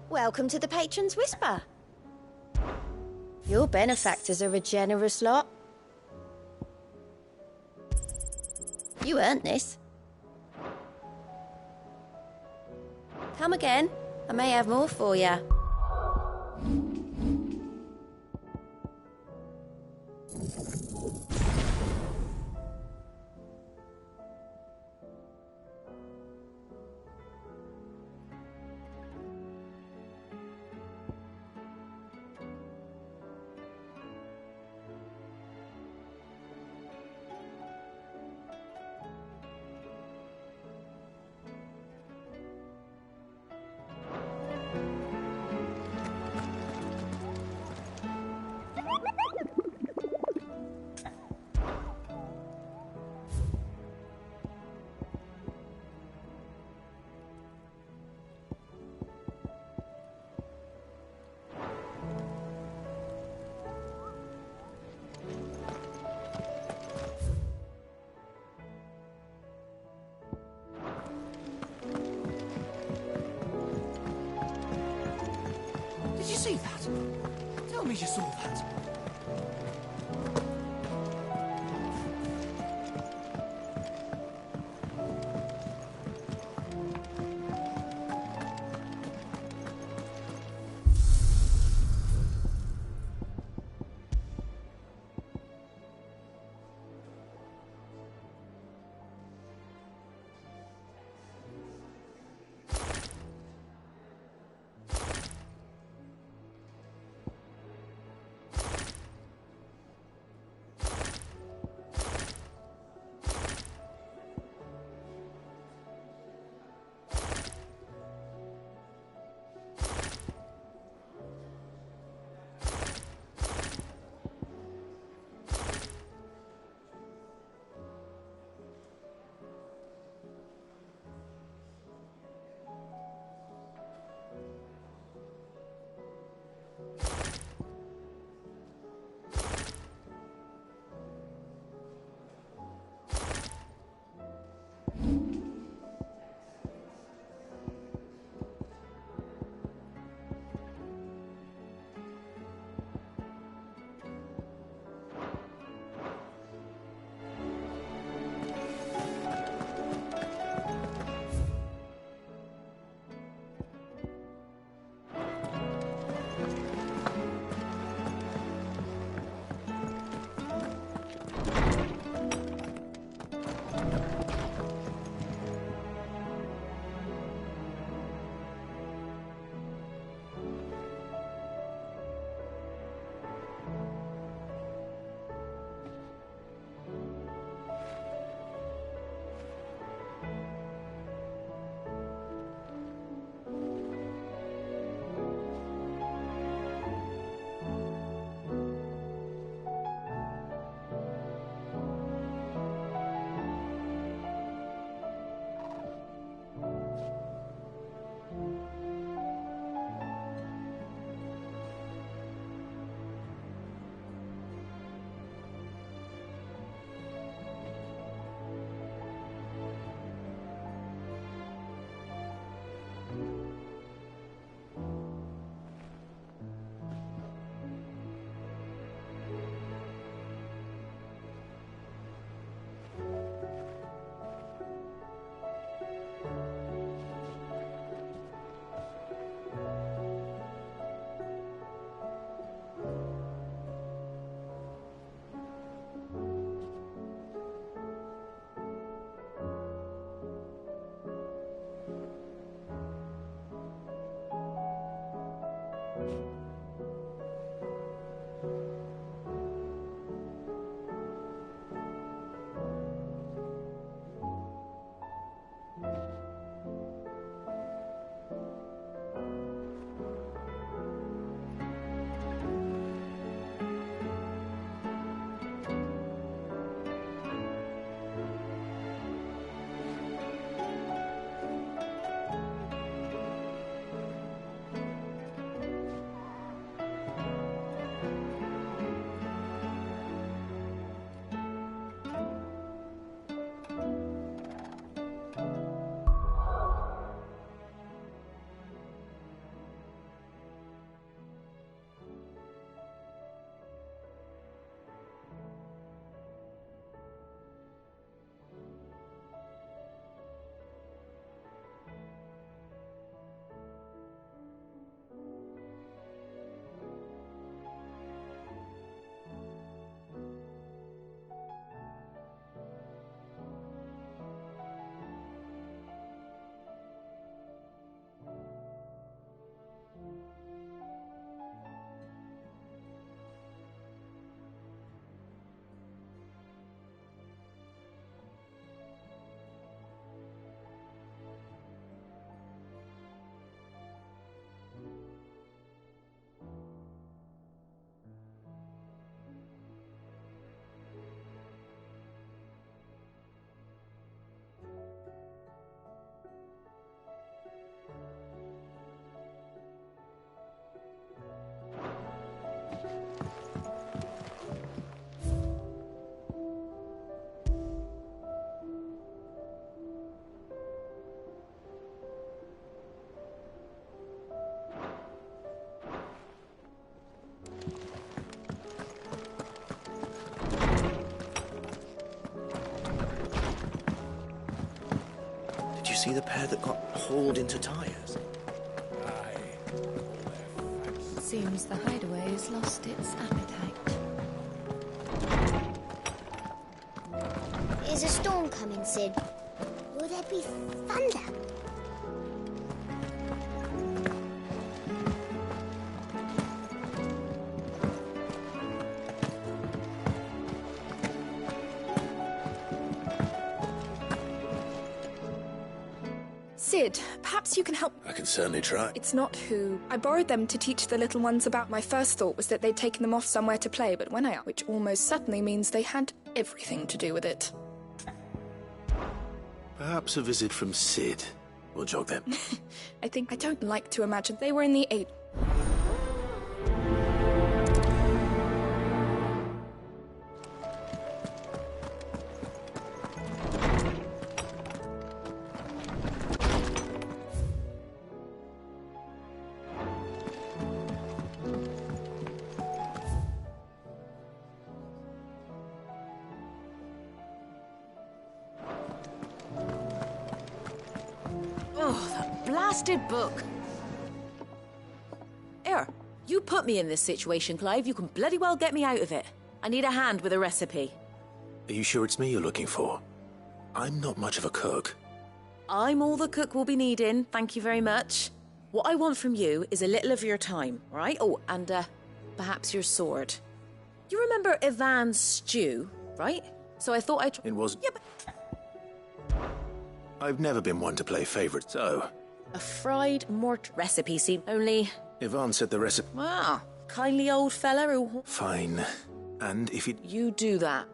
Welcome to the Patron's Whisper. Your benefactors are a generous lot. You earned this. Come again. I may have more for you. Did you see that? Tell me you saw that. see the pair that got hauled into tyres? Seems the hideaway has lost its appetite. Is a storm coming, Sid? Will there be thunder? Sid, perhaps you can help. I can certainly try. It's not who. I borrowed them to teach the little ones about. My first thought was that they'd taken them off somewhere to play, but when I... which almost certainly means they had everything to do with it. Perhaps a visit from Sid will jog them. I don't like to imagine they were in the 8. Oh, that blasted book. Here, you put me in this situation, Clive. You can bloody well get me out of it. I need a hand with a recipe. Are you sure it's me you're looking for? I'm not much of a cook. I'm all the cook will be needing, thank you very much. What I want from you is a little of your time, all right? Oh, and perhaps your sword. You remember Ivan's stew, right? So I thought I'd... It was... Yeah, but... I've never been one to play favourites, so... A fried mort recipe, see, only... Ivan said the recipe... Ah, kindly old fella who... Fine. And if it... You do that.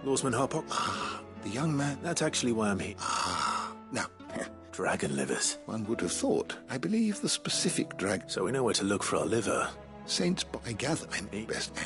Lawsman Harpock? The young man... That's actually why I'm here. Now, Dragon livers. one would have thought. I believe the specific drag... So we know where to look for our liver. Saints, I gather, I'm best man.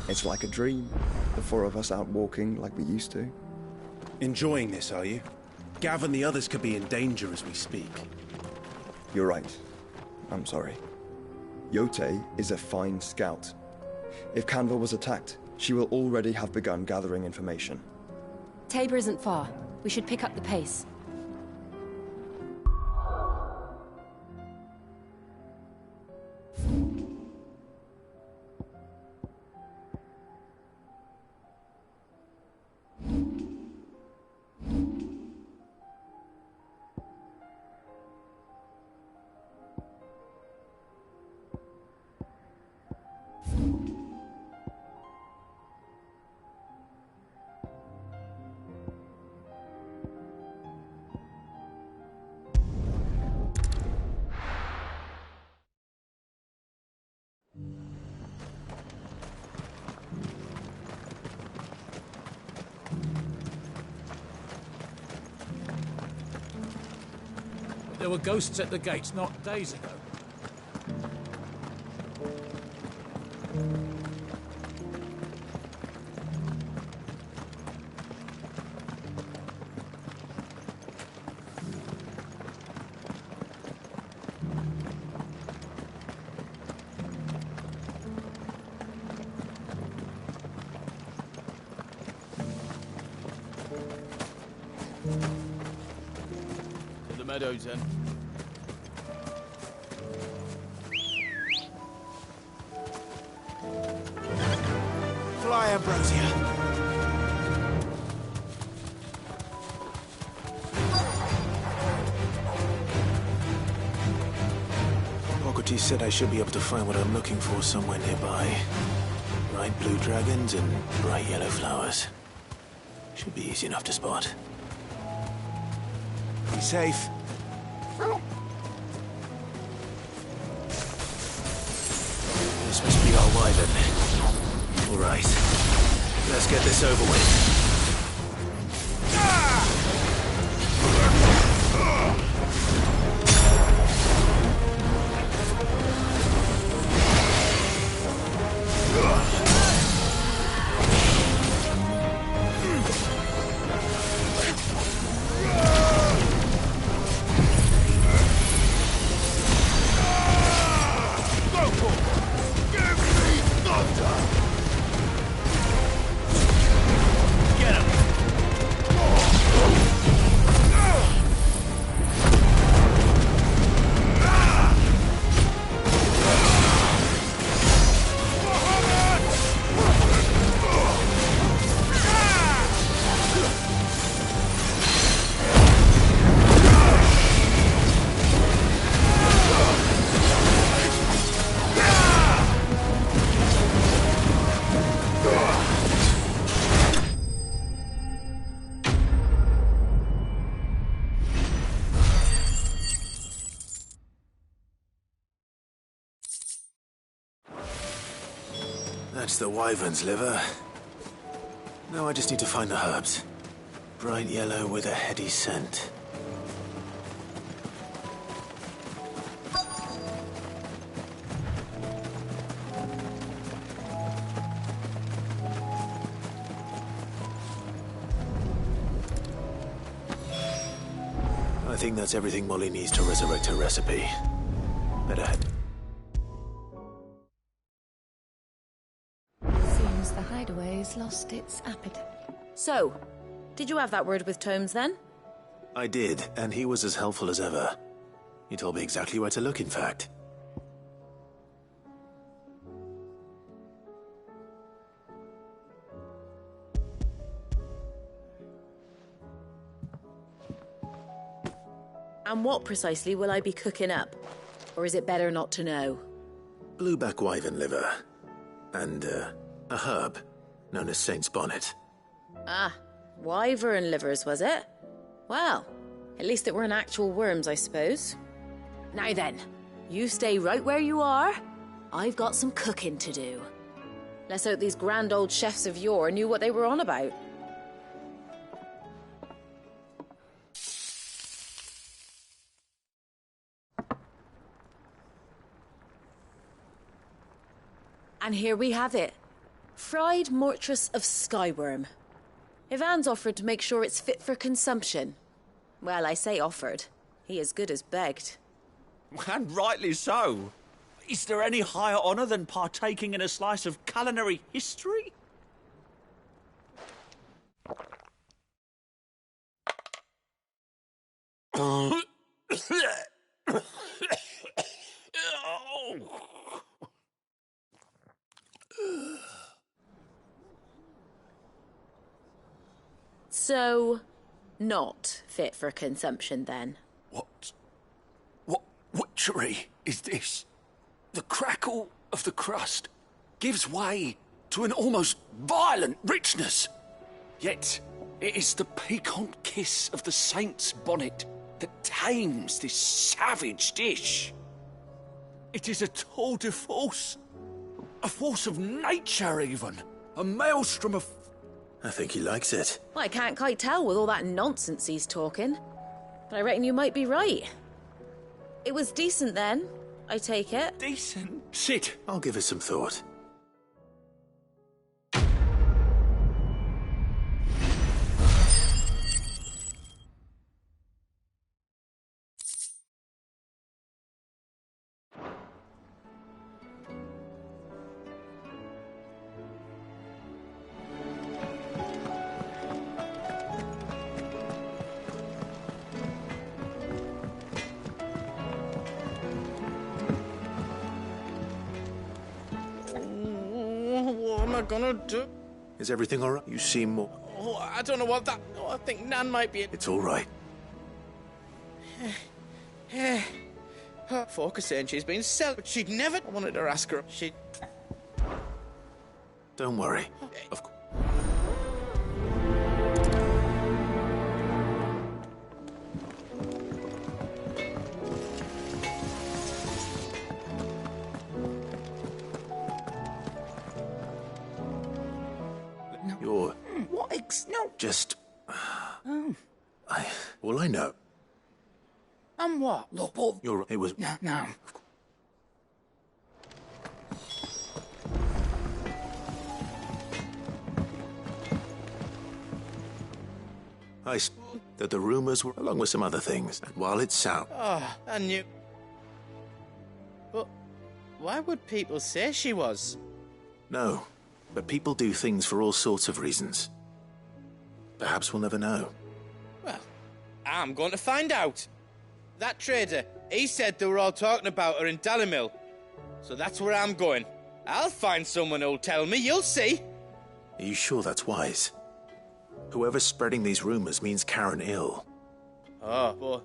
It's like a dream. The four of us out walking like we used to. Enjoying this, are you? Gav and the others could be in danger as we speak. You're right. I'm sorry. Yote is a fine scout. If Canva was attacked, she will already have begun gathering information. Tabor isn't far. We should pick up the pace. There were ghosts at the gates not days ago. To the meadows, then. Fly, Ambrosia. Hippocrates said I should be able to find what I'm looking for somewhere nearby. Bright blue dragons and bright yellow flowers. Should be easy enough to spot. Be safe. This must be our wyvern. All right. Let's get this over with. That's the wyvern's liver. Now I just need to find the herbs. Bright yellow with a heady scent. I think that's everything Molly needs to resurrect her recipe. Better head. Seems the hideaway's lost its appetite. So, did you have that word with Tomes then? I did, and he was as helpful as ever. He told me exactly where to look, in fact. And what precisely will I be cooking up? Or is it better not to know? Blueback wyvern liver. And, a herb known as Saint's Bonnet. Ah, wyvern livers, was it? Well, at least it weren't actual worms, I suppose. Now then, you stay right where you are. I've got some cooking to do. Let's hope these grand old chefs of yore knew what they were on about. And here we have it. Fried mortress of skyworm. Ivan's offered to make sure it's fit for consumption. Well, I say offered. He as good as begged. And rightly so. Is there any higher honour than partaking in a slice of culinary history? So, not fit for consumption then? What witchery is this? The crackle of the crust gives way to an almost violent richness. Yet it is the piquant kiss of the saint's bonnet that tames this savage dish. It is a tour de force. A force of nature, even. A maelstrom of... I think he likes it. Well, I can't quite tell with all that nonsense he's talking. But I reckon you might be right. It was decent then, I take it. Decent? Sit. I'll give it some thought. What am I gonna do? Is everything all right? You seem more... Oh, I don't know what that... Oh, I think Nan might be... It's all right. Folk are saying she's been sell, but she'd never... I wanted to ask her. She'd... Don't worry. Of course. You're... What No. just... Oh. All I know... And what? Look, what? You're... It was... No. that the rumours were, along with some other things, and while it sounds... Oh, I knew... But why would people say she was? No, but people do things for all sorts of reasons. Perhaps we'll never know. Well, I'm going to find out. That trader, he said they were all talking about her in Dalimil. So that's where I'm going. I'll find someone who'll tell me, you'll see. Are you sure that's wise? Whoever's spreading these rumours means Karen ill. Oh, boy.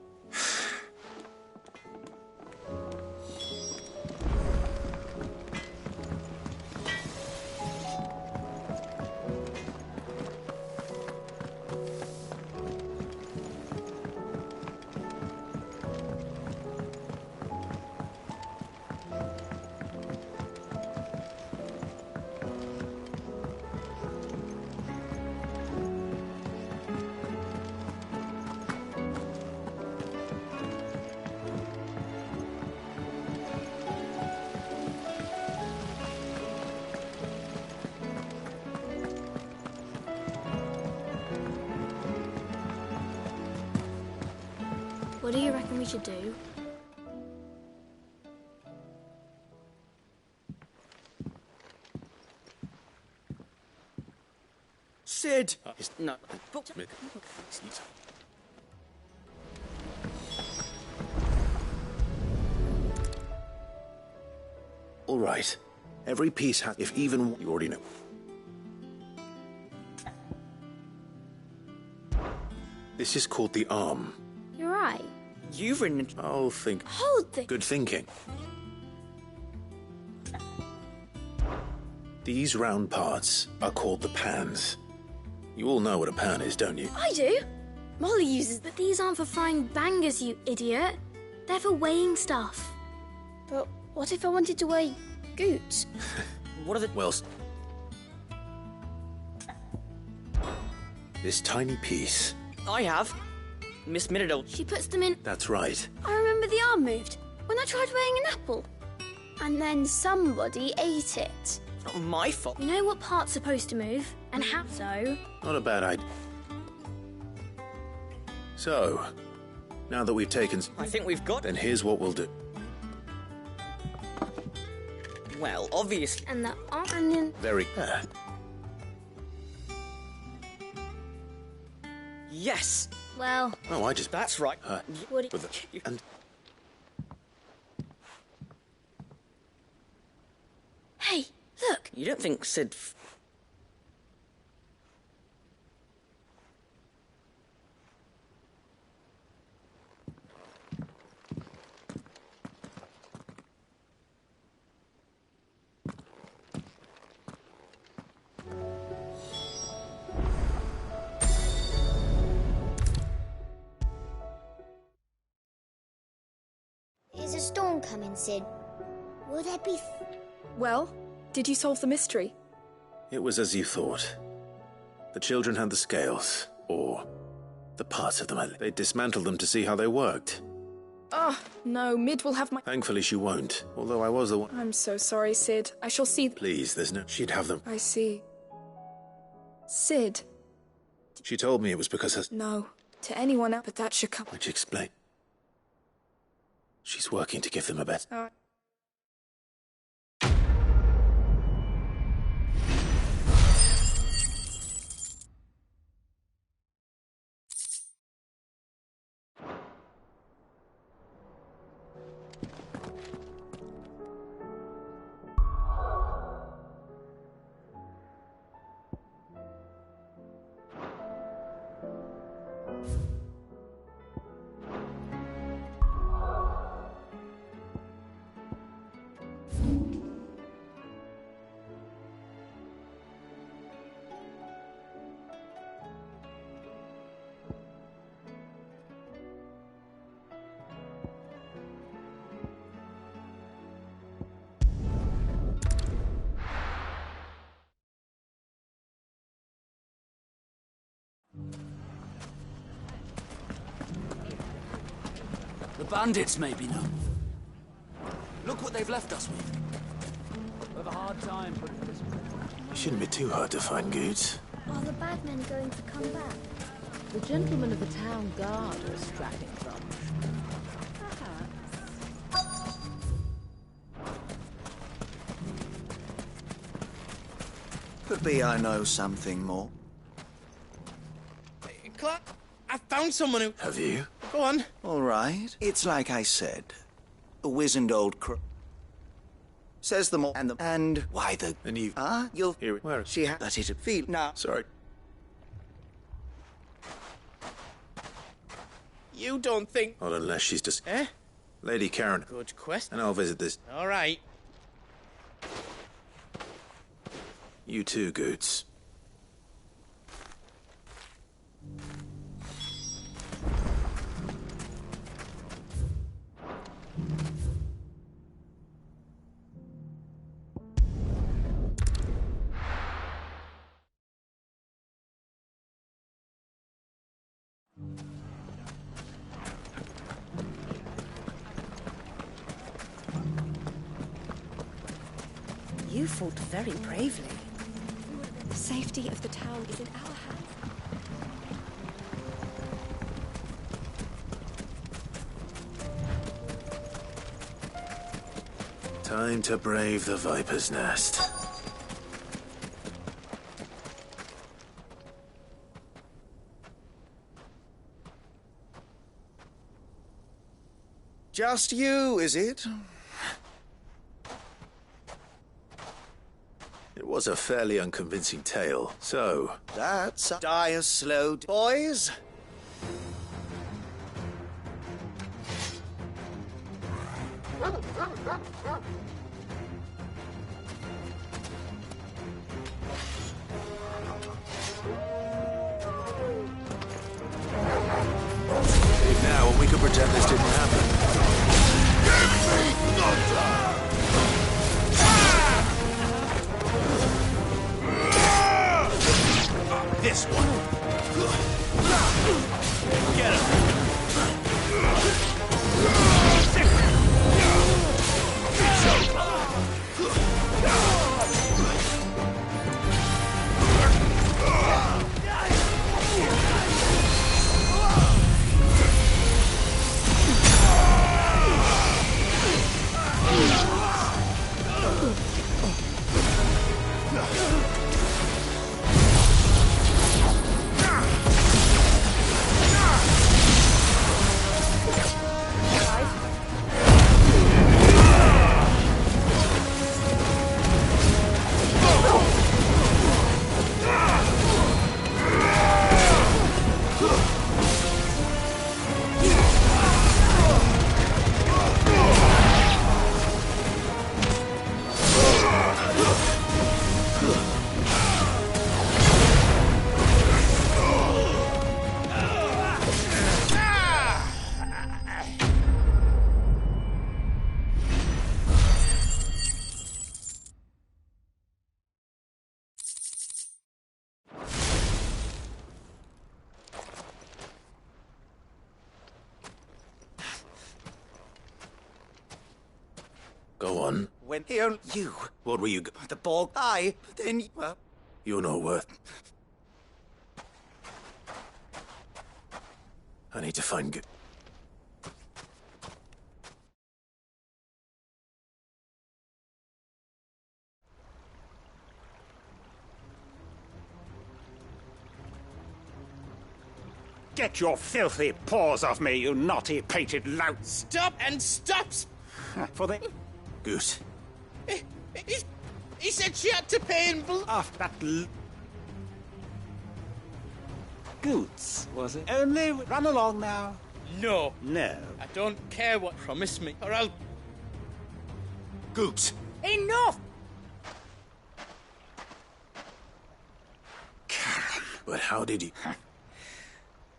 What do you reckon we should do? Sid! No. All right. Every piece has... If even... You already know. This is called the arm. You're right. You've written... I'll think... Hold the... Good thinking. These round parts are called the pans. You all know what a pan is, don't you? I do. Molly uses... But these aren't for frying bangers, you idiot. They're for weighing stuff. But what if I wanted to weigh goots? What are the... Well... This tiny piece... I have. Miss Minidale. She puts them in... That's right. I remember the arm moved when I tried weighing an apple. And then somebody ate it. Not my fault. You know what part's supposed to move, and how so? Not a bad idea. So, now that we've taken... I think we've got... Then here's what we'll do. Well, obviously... And the onion... Very... Yes! Well... Oh, I just... That's right. What With the... And... Hey, look! You don't think Sid... Is a storm coming, Sid? Will there be... Well, did you solve the mystery? It was as you thought. The children had the scales, or the parts of them. They dismantled them to see how they worked. Oh, no, Mid will have my... Thankfully she won't, although I was the one... I'm so sorry, Sid. I shall see... Please, there's no... She'd have them. I see. Sid? She told me it was because her... No, to anyone else, but that should come... Which explain. She's working to give them a better... The bandits, maybe, no? Look what they've left us with. We have a hard time putting this... It shouldn't be too hard to find goods. Are the bad men going to come back? The gentlemen of the town guard are a strapping bunch. Perhaps. Could be I know something more. Clark, I found someone who... Have you? Go on. All right. It's like I said. A wizened old says them all, and why the... And you... You'll... Here, where? She had... That it'd feel... Now... Sorry. You don't think... Not unless she's just... Eh? Lady Karen. Good question. And I'll visit this. All right. You too, Goots. You fought very bravely. The safety of the town is in our hands. Time to brave the Viper's Nest. Just you, is it? It was a fairly unconvincing tale, so... That's a dire slow, boys. Leave now, and we could pretend this didn't happen. This one. Get him. It's over. Go on. When he only you. What were you... The ball. But then well... You're no worth... I need to find good... Get your filthy paws off me, you naughty painted lout! Stop and stop! For the... Goose. He said she had to pay in blood. Off that Goots, was it? Only run along now. No. No. I don't care what. Promise me, or I'll... Goots. Enough! Karen. But how did he...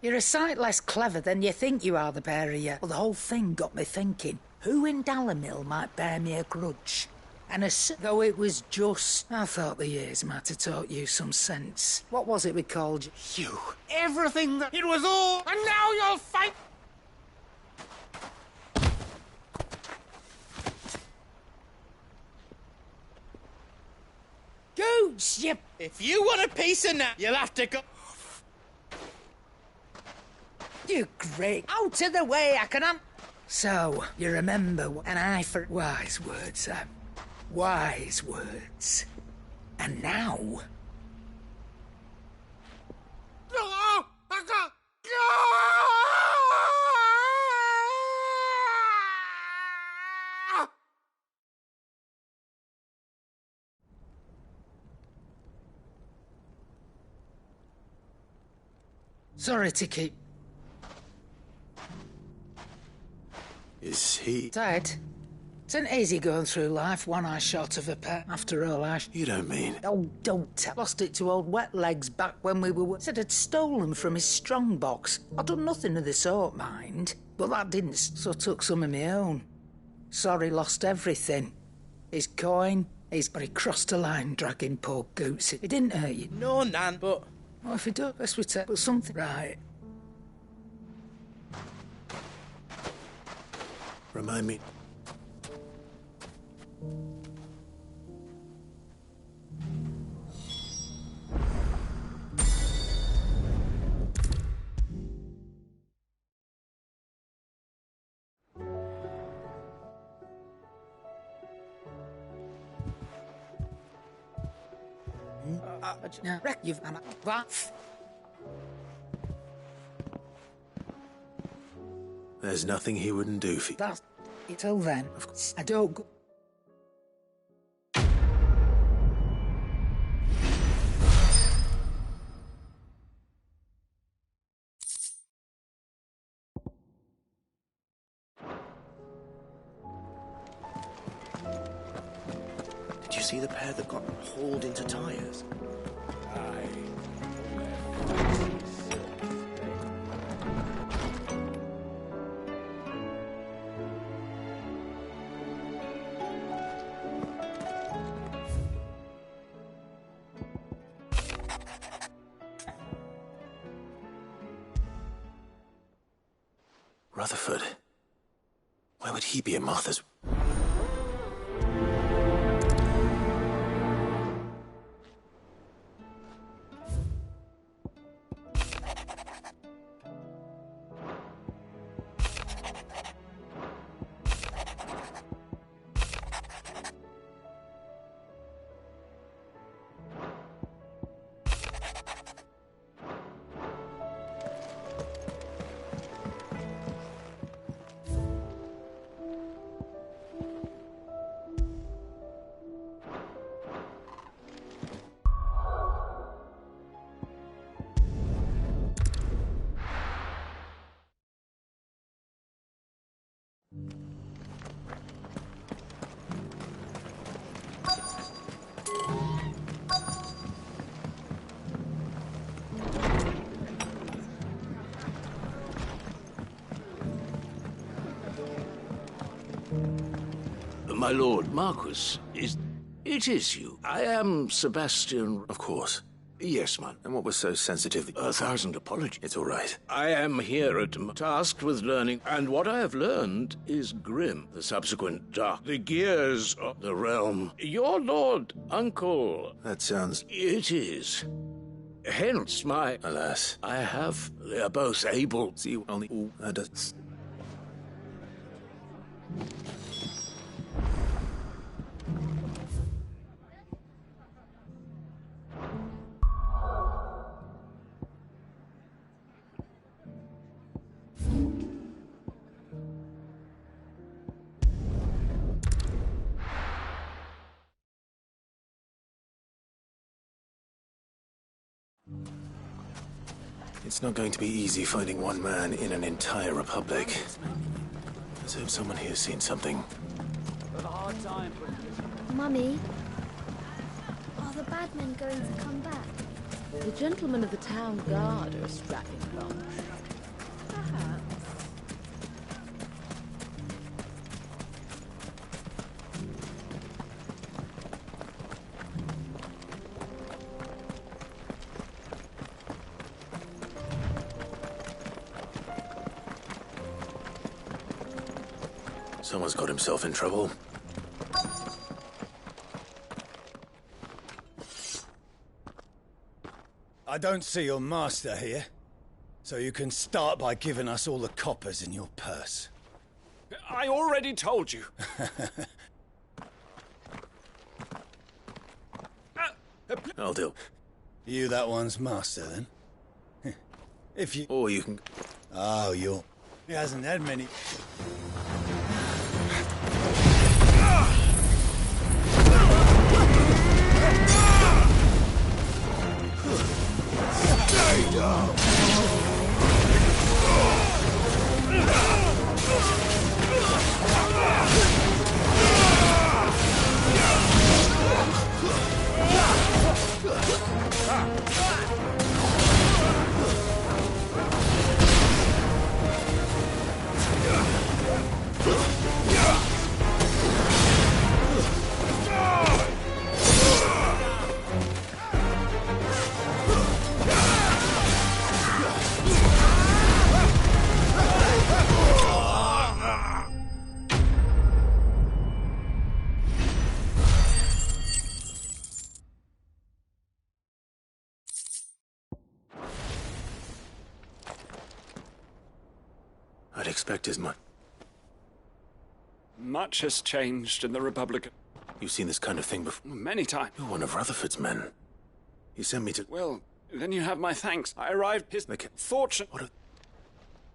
You're a sight less clever than you think you are, the pair of you. Well, the whole thing got me thinking, who in Dalimil might bear me a grudge? And though it was just, I thought the years might have taught you some sense. What was it we called you? You. Everything that... It was all... And now you'll fight... Goots, you... If you want a piece of that, you'll have to go... You great... Out of the way, I can... So, you remember an eye for... Wise words, Sam. Wise words. And now... Sorry to keep... Is he... Dad, it's an easy going through life, one eye short of a pet. After all, You don't mean... Oh, don't tell. Lost it to old Wet Legs back when we were... Said I'd stolen from his strongbox. I'd done nothing of the sort, mind. But that didn't, so took some of my own. Sorry, lost everything. His coin, but he crossed a line dragging poor Goots. It didn't hurt you. No, Nan, but... Well, if he does, best we take... But something... Right. Remind me... Wreck you've... What? There's nothing he wouldn't do for you. That's... Till then, I don't go... Did you see the pair that got hauled into tyres? Rutherford. Why would he be at Martha's... My lord, Marquis, it is you. I am Sebastian... Of course. Yes, man. And what was so sensitive? 1,000 apologies. It's all right. I am here tasked with learning, and what I have learned is grim. The subsequent dark, the gears of the realm. Your lord, uncle. That sounds... It is. Hence my... Alas. I have... They are both able... See, only... Ooh, that does... It's not going to be easy finding one man in an entire republic. Let's hope someone here's seen something. Mummy, are the bad men going to come back? The gentlemen of the town guard are a strapping bunch. Perhaps. Someone's got himself in trouble. I don't see your master here, so you can start by giving us all the coppers in your purse. I already told you. I'll do. You that one's master, then? If you... Or you can... Oh, you're... He hasn't had many... Stay down! I'd expect as much. Much has changed in the Republic. You've seen this kind of thing before? Many times. You're one of Rutherford's men. He sent me to... Well, then you have my thanks. I arrived fortune... What a...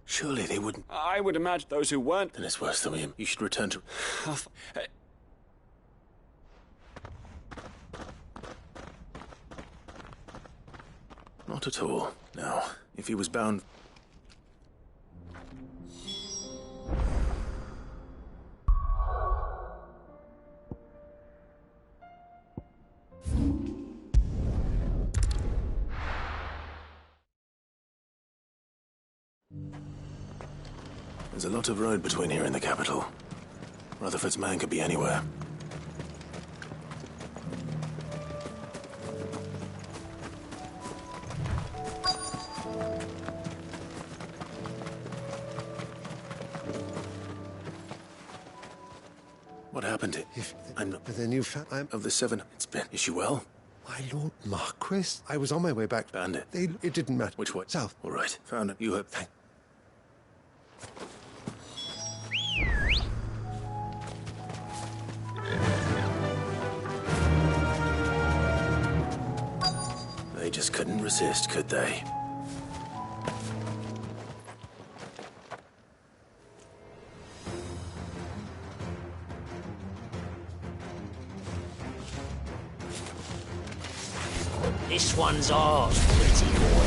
Surely they wouldn't... I would imagine those who weren't... Then it's worse than him. You should return to... Not at all. Now, if he was bound... There's a lot of road between here and the capital. Rutherford's man could be anywhere. What happened? I'm not... The new I'm of the seven. It's been... Is she well? My Lord Marquis? I was on my way back. Found it. It didn't matter. Which way? South. All right. Found it. You hope. Thank... They just couldn't resist, could they? This one's ours, pretty boy.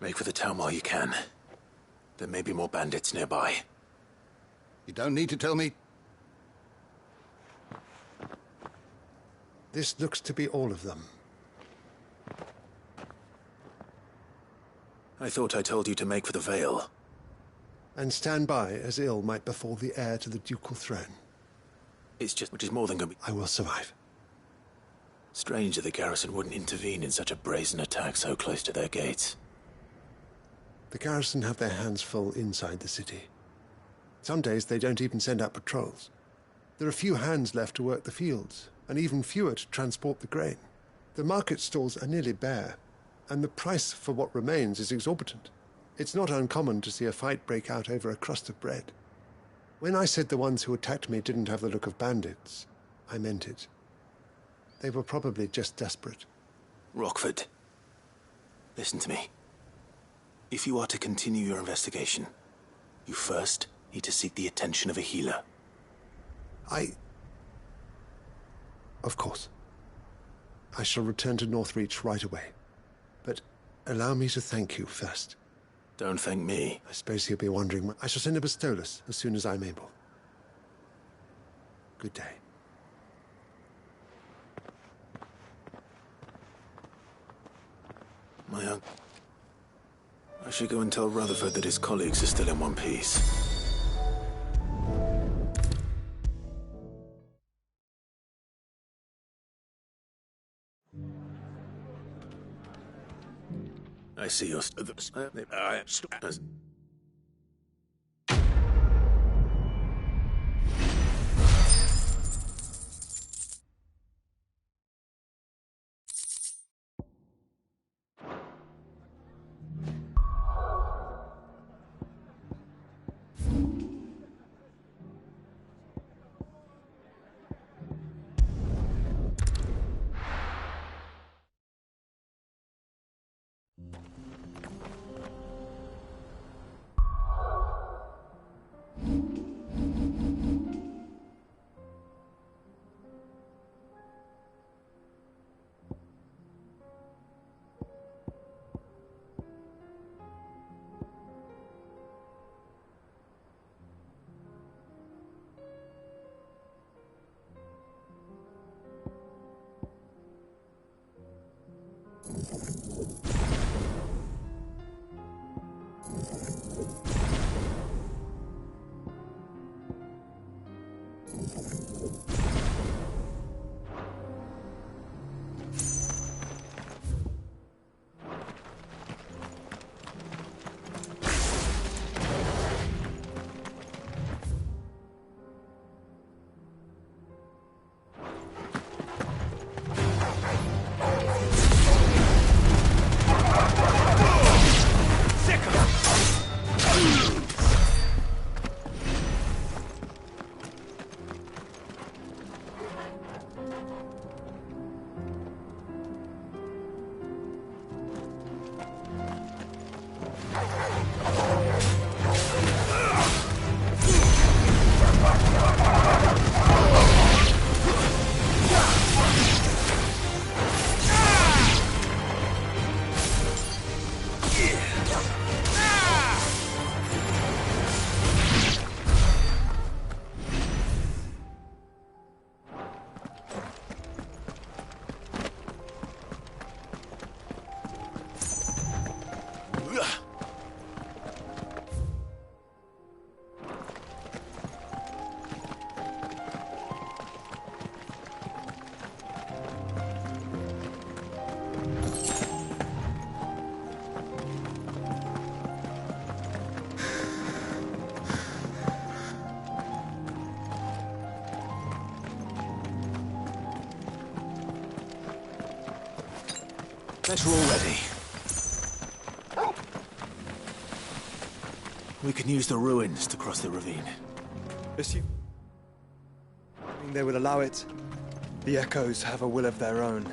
Make for the town while you can. There may be more bandits nearby. You don't need to tell me. This looks to be all of them. I thought I told you to make for the Vale. And stand by as ill might befall the heir to the ducal throne. It's just, which is more than going to be... I will survive. Strange that the garrison wouldn't intervene in such a brazen attack so close to their gates. The garrison have their hands full inside the city. Some days they don't even send out patrols. There are few hands left to work the fields, and even fewer to transport the grain. The market stalls are nearly bare, and the price for what remains is exorbitant. It's not uncommon to see a fight break out over a crust of bread. When I said the ones who attacked me didn't have the look of bandits, I meant it. They were probably just desperate. Rockford, listen to me. If you are to continue your investigation, you first need to seek the attention of a healer. Of course. I shall return to Northreach right away. But allow me to thank you first. Don't thank me. I suppose he'll be wondering. I shall send a Bastolus as soon as I'm able. Good day. My uncle. I should go and tell Rutherford that his colleagues are still in one piece. I see your... Better already. We can use the ruins to cross the ravine. Assuming they would allow it, the echoes have a will of their own.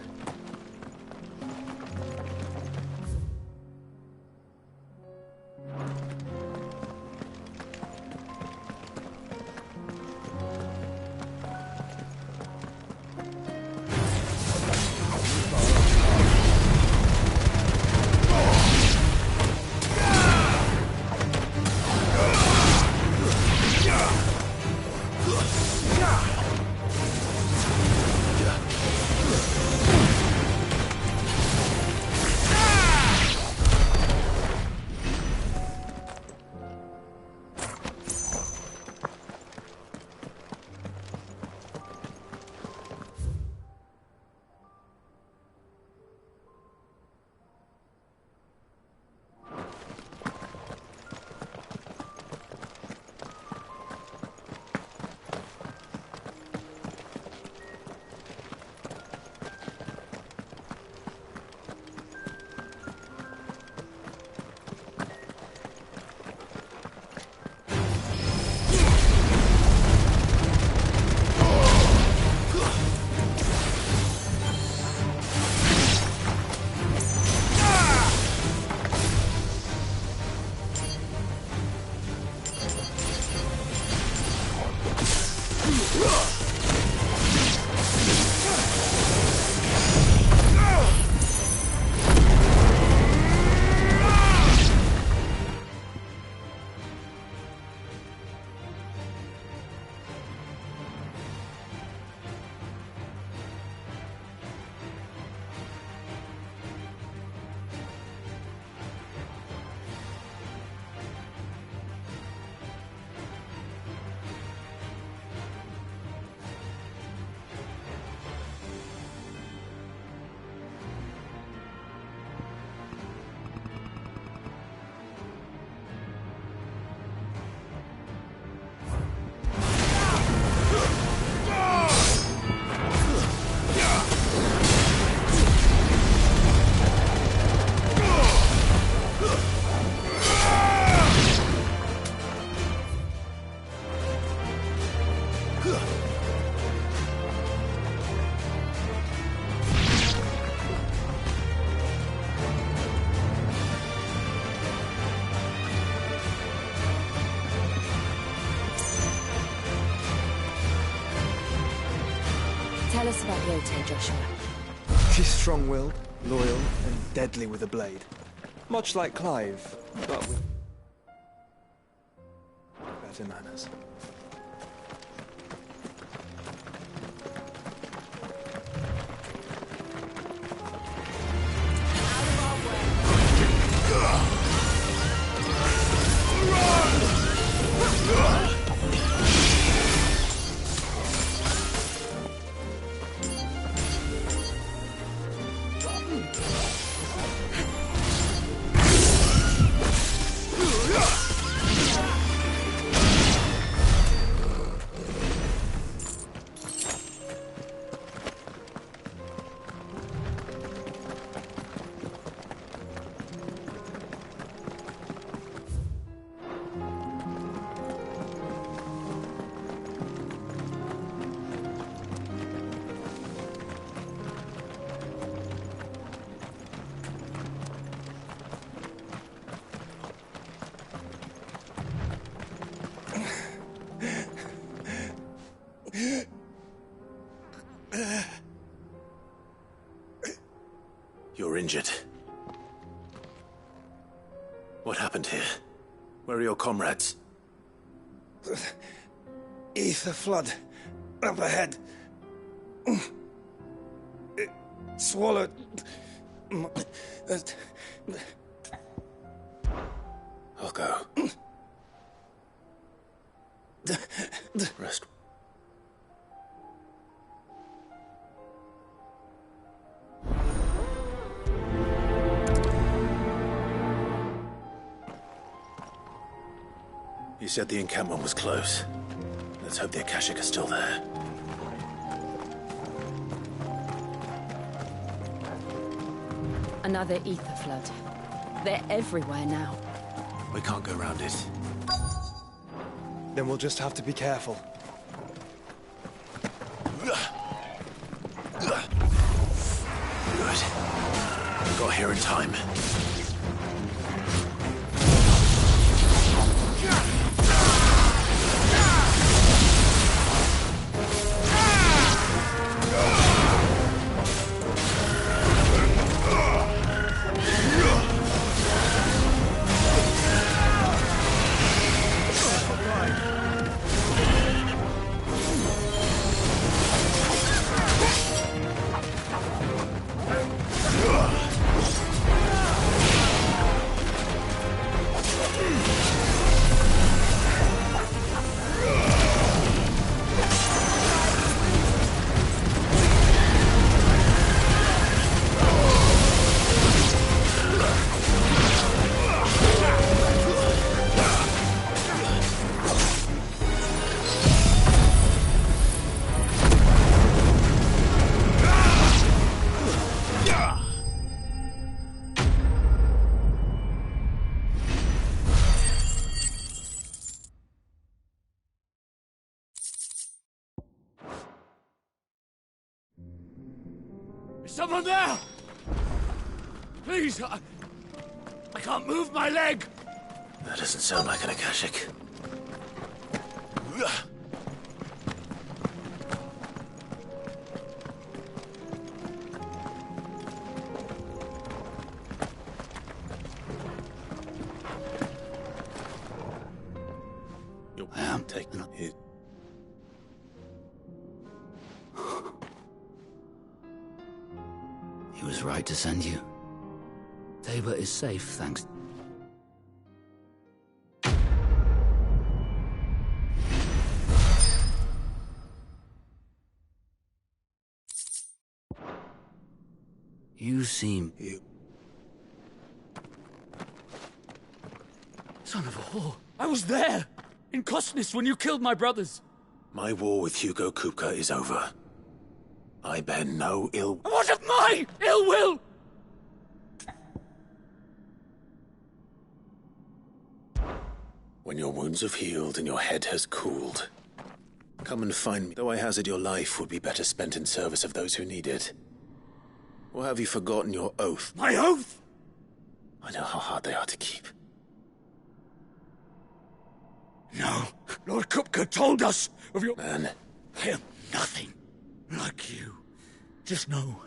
Tell us about Yote, Joshua. She's strong-willed, loyal, and deadly with a blade. Much like Clive, but with better manners. You're injured. What happened here? Where are your comrades? Ether flood. Up ahead. It swallowed... I'll go. Rest. You said the encampment was close. Let's hope the Akashic are still there. Another ether flood. They're everywhere now. We can't go around it. Then we'll just have to be careful. Good. We got here in time. Is someone there? Please, I can't move my leg. That doesn't sound like an Akashic. I am taking it. He was right to send you. Tabor is safe, thanks. You seem... Son of a whore. I was there! In Kosnis when you killed my brothers. My war with Hugo Kupka is over. I bear no ill... What of my ill will? When your wounds have healed and your head has cooled, come and find me. Though I hazard your life would be better spent in service of those who need it. Or have you forgotten your oath? My oath? I know how hard they are to keep. No. Lord Kupka told us of your... Man. I am nothing like you. Just know.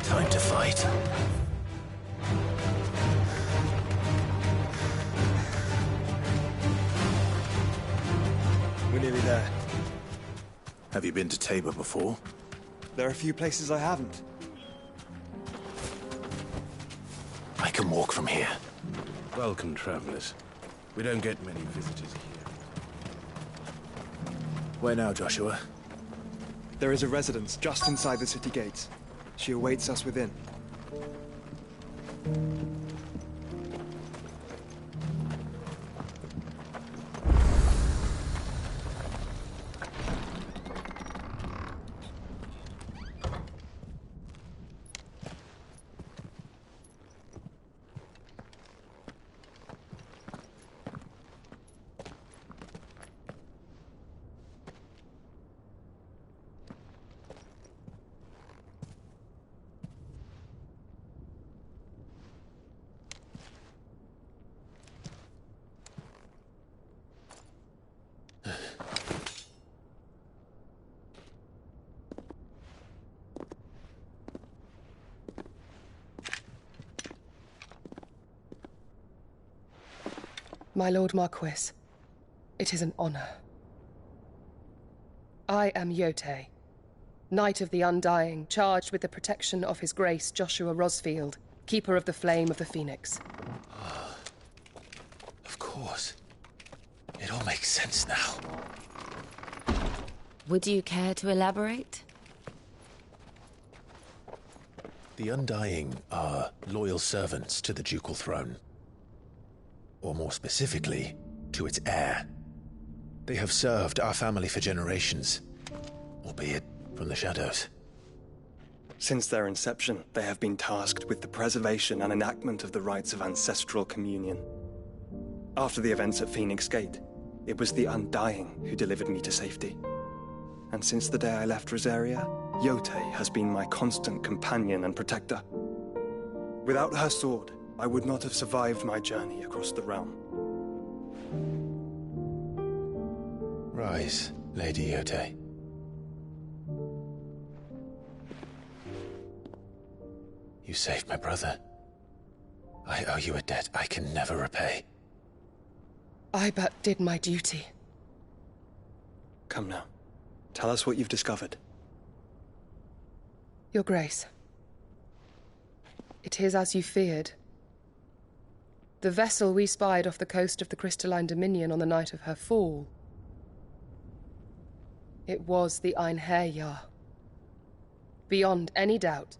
Time to fight. We're nearly there. Have you been to Tabor before? There are a few places I haven't. I can walk from here. Welcome, travelers. We don't get many visitors here. Where now, Joshua? There is a residence just inside the city gates. She awaits us within. My Lord Marquis, it is an honor. I am Yotei, Knight of the Undying, charged with the protection of His Grace Joshua Rosfield, Keeper of the Flame of the Phoenix. Of course. It all makes sense now. Would you care to elaborate? The Undying are loyal servants to the ducal throne. Or more specifically, to its heir. They have served our family for generations, albeit from the shadows. Since their inception, they have been tasked with the preservation and enactment of the rites of ancestral communion. After the events at Phoenix Gate, it was the Undying who delivered me to safety. And since the day I left Rosaria, Yotei has been my constant companion and protector. Without her sword, I would not have survived my journey across the realm. Rise, Lady Yotei. You saved my brother. I owe you a debt I can never repay. I but did my duty. Come now. Tell us what you've discovered. Your Grace. It is as you feared. The vessel we spied off the coast of the Crystalline Dominion on the night of her fall. It was the Einherjar. Beyond any doubt.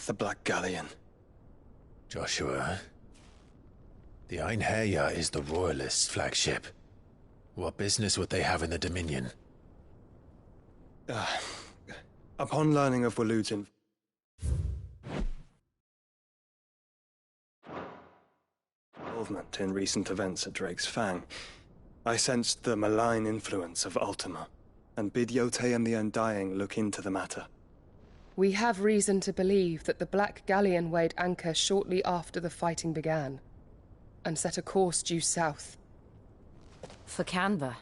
The Black Galleon. Joshua, the Einherjar is the Royalists' flagship. What business would they have in the Dominion? Upon learning of Waloed's involvement in recent events at Drake's Fang, I sensed the malign influence of Ultima, and bid Yotei and the Undying look into the matter. We have reason to believe that the Black Galleon weighed anchor shortly after the fighting began, and set a course due south. For Canva.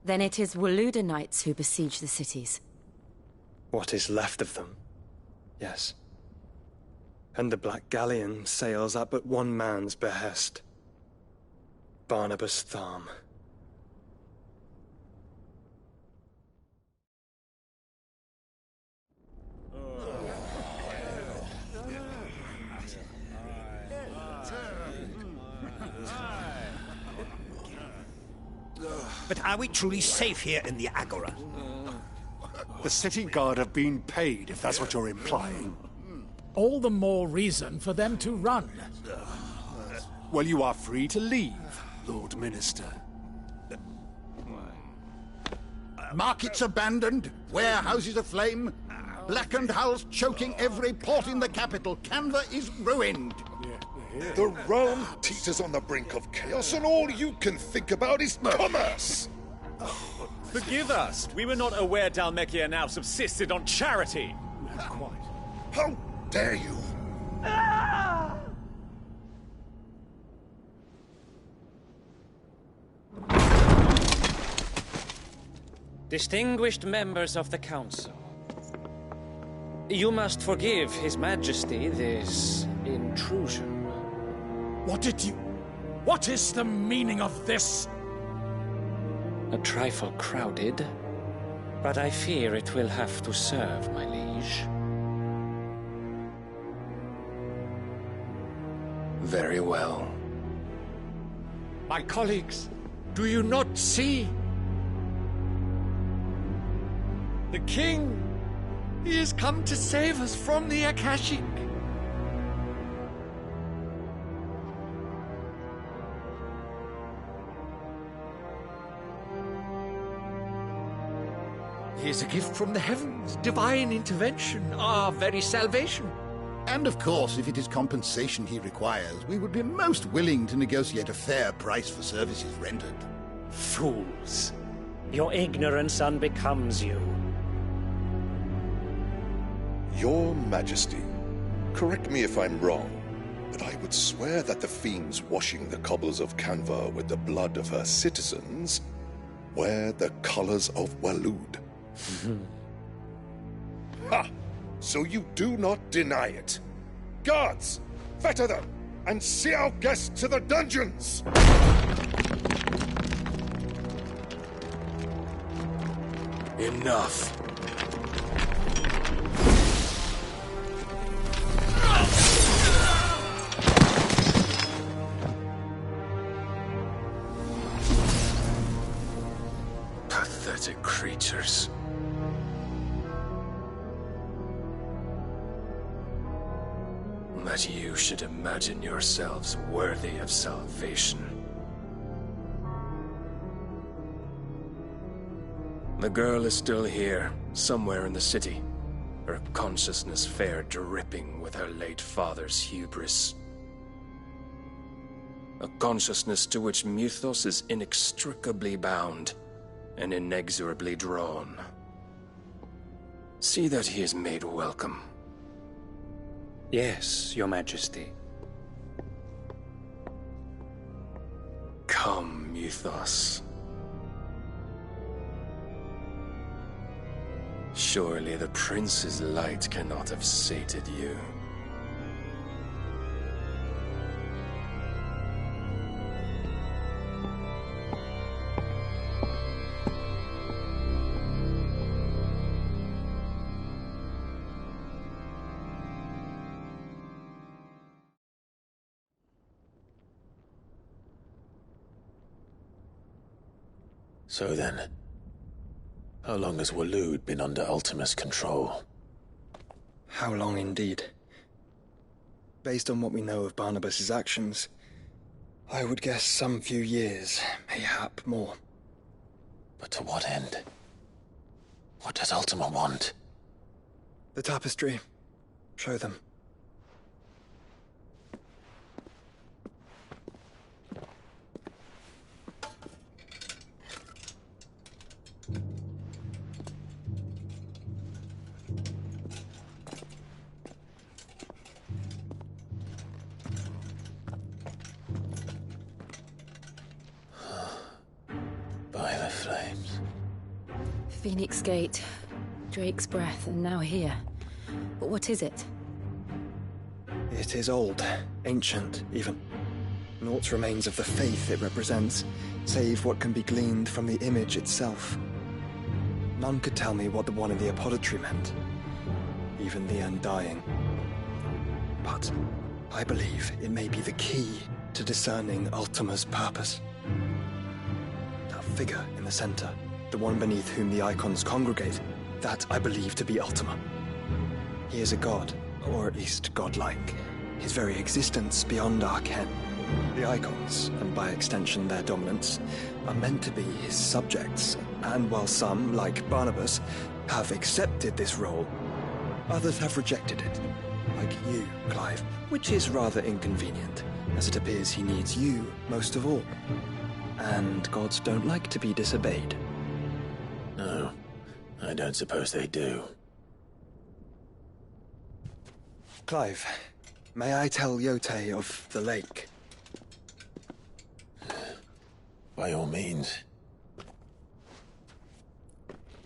Then it is Waloed Knights who besiege the cities. What is left of them? Yes. And the Black Galleon sails at but one man's behest. Barnabas Tharm. But are we truly safe here in the Agora? The city guard have been paid, if that's what you're implying. All the more reason for them to run. Well, you are free to leave, Lord Minister. Markets abandoned, warehouses aflame, blackened hulls choking every port in the capital. Canva is ruined. The realm teeters on the brink of chaos, and all you can think about is commerce! Forgive us! We were not aware Dhalmekia now subsisted on charity! Quite. How dare you! Distinguished members of the Council, you must forgive His Majesty this intrusion. What is the meaning of this? A trifle crowded, but I fear it will have to serve, my liege. Very well. My colleagues, do you not see? The king! He has come to save us from the Akashic! He is a gift from the heavens, divine intervention, our very salvation. And of course, if it is compensation he requires, we would be most willing to negotiate a fair price for services rendered. Fools! Your ignorance unbecomes you. Your Majesty, correct me if I'm wrong, but I would swear that the fiends washing the cobbles of Canva with the blood of her citizens wear the colors of Waloed. Ha! So you do not deny it. Guards, fetter them, and see our guests to the dungeons! Enough. Pathetic creatures. That you should imagine yourselves worthy of salvation. The girl is still here, somewhere in the city, her consciousness fair dripping with her late father's hubris. A consciousness to which Mythos is inextricably bound and inexorably drawn. See that he is made welcome. Yes, Your Majesty. Come, Mythos. Surely the prince's light cannot have sated you. So then, how long has Waloed been under Ultima's control? How long indeed? Based on what we know of Barnabas's actions, I would guess some few years, mayhap more. But to what end? What does Ultima want? The tapestry. Show them. By the flames. Phoenix Gate, Drake's breath, and now here. But what is it? It is old, ancient, even. Naught remains of the faith it represents, save what can be gleaned from the image itself. None could tell me what the one in the apothecary meant, even the Undying. But I believe it may be the key to discerning Ultima's purpose. That figure in the center, the one beneath whom the icons congregate, that I believe to be Ultima. He is a god, or at least godlike, his very existence beyond our ken. The icons, and by extension their dominants, are meant to be his subjects, and while some, like Barnabas, have accepted this role, others have rejected it, like you, Clive, which is rather inconvenient, as it appears he needs you most of all. And gods don't like to be disobeyed. No, I don't suppose they do. Clive, may I tell Yote of the lake? By all means.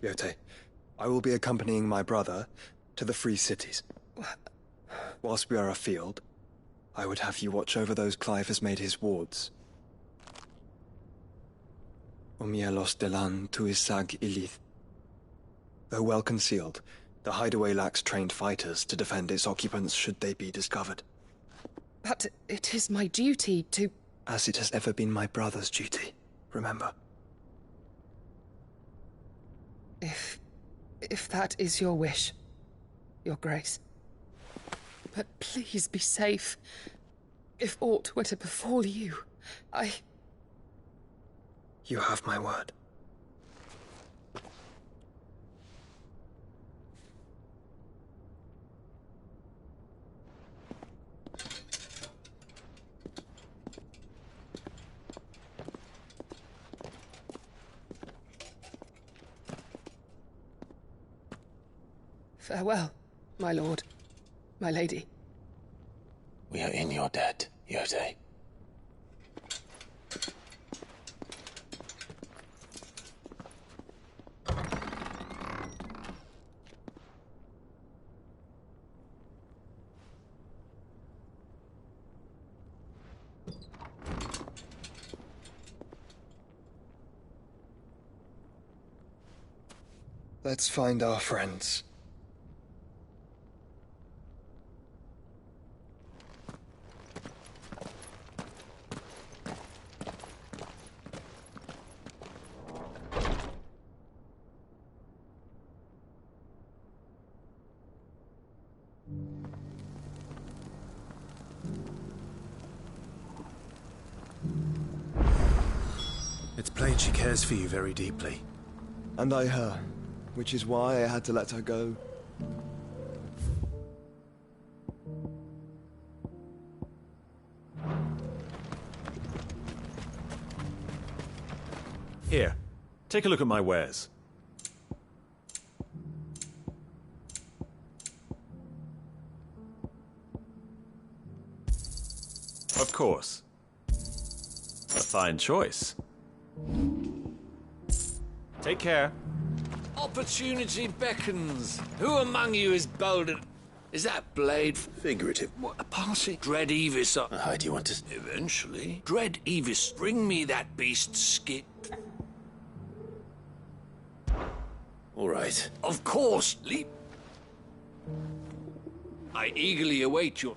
Yote, I will be accompanying my brother to the Free Cities. Whilst we are afield, I would have you watch over those Clive has made his wards. Umielos delan tuisag ilith. Though well concealed, the hideaway lacks trained fighters to defend its occupants should they be discovered. But it is my duty to... As it has ever been my brother's duty, remember. If that is your wish, Your Grace. But please be safe. If aught were to befall you, You have my word. Farewell, my lord, my lady. We are in your debt, Yote. Let's find our friends. It's plain she cares for you very deeply. And I her, which is why I had to let her go. Here, take a look at my wares. Of course. A fine choice. Take care. Opportunity beckons. Who among you is bolder? Is that blade figurative? What, a passing? Dread Evis. How do you want to? Eventually. Dread Evis, bring me that beast's skin. All right. Of course, leap. I eagerly await your...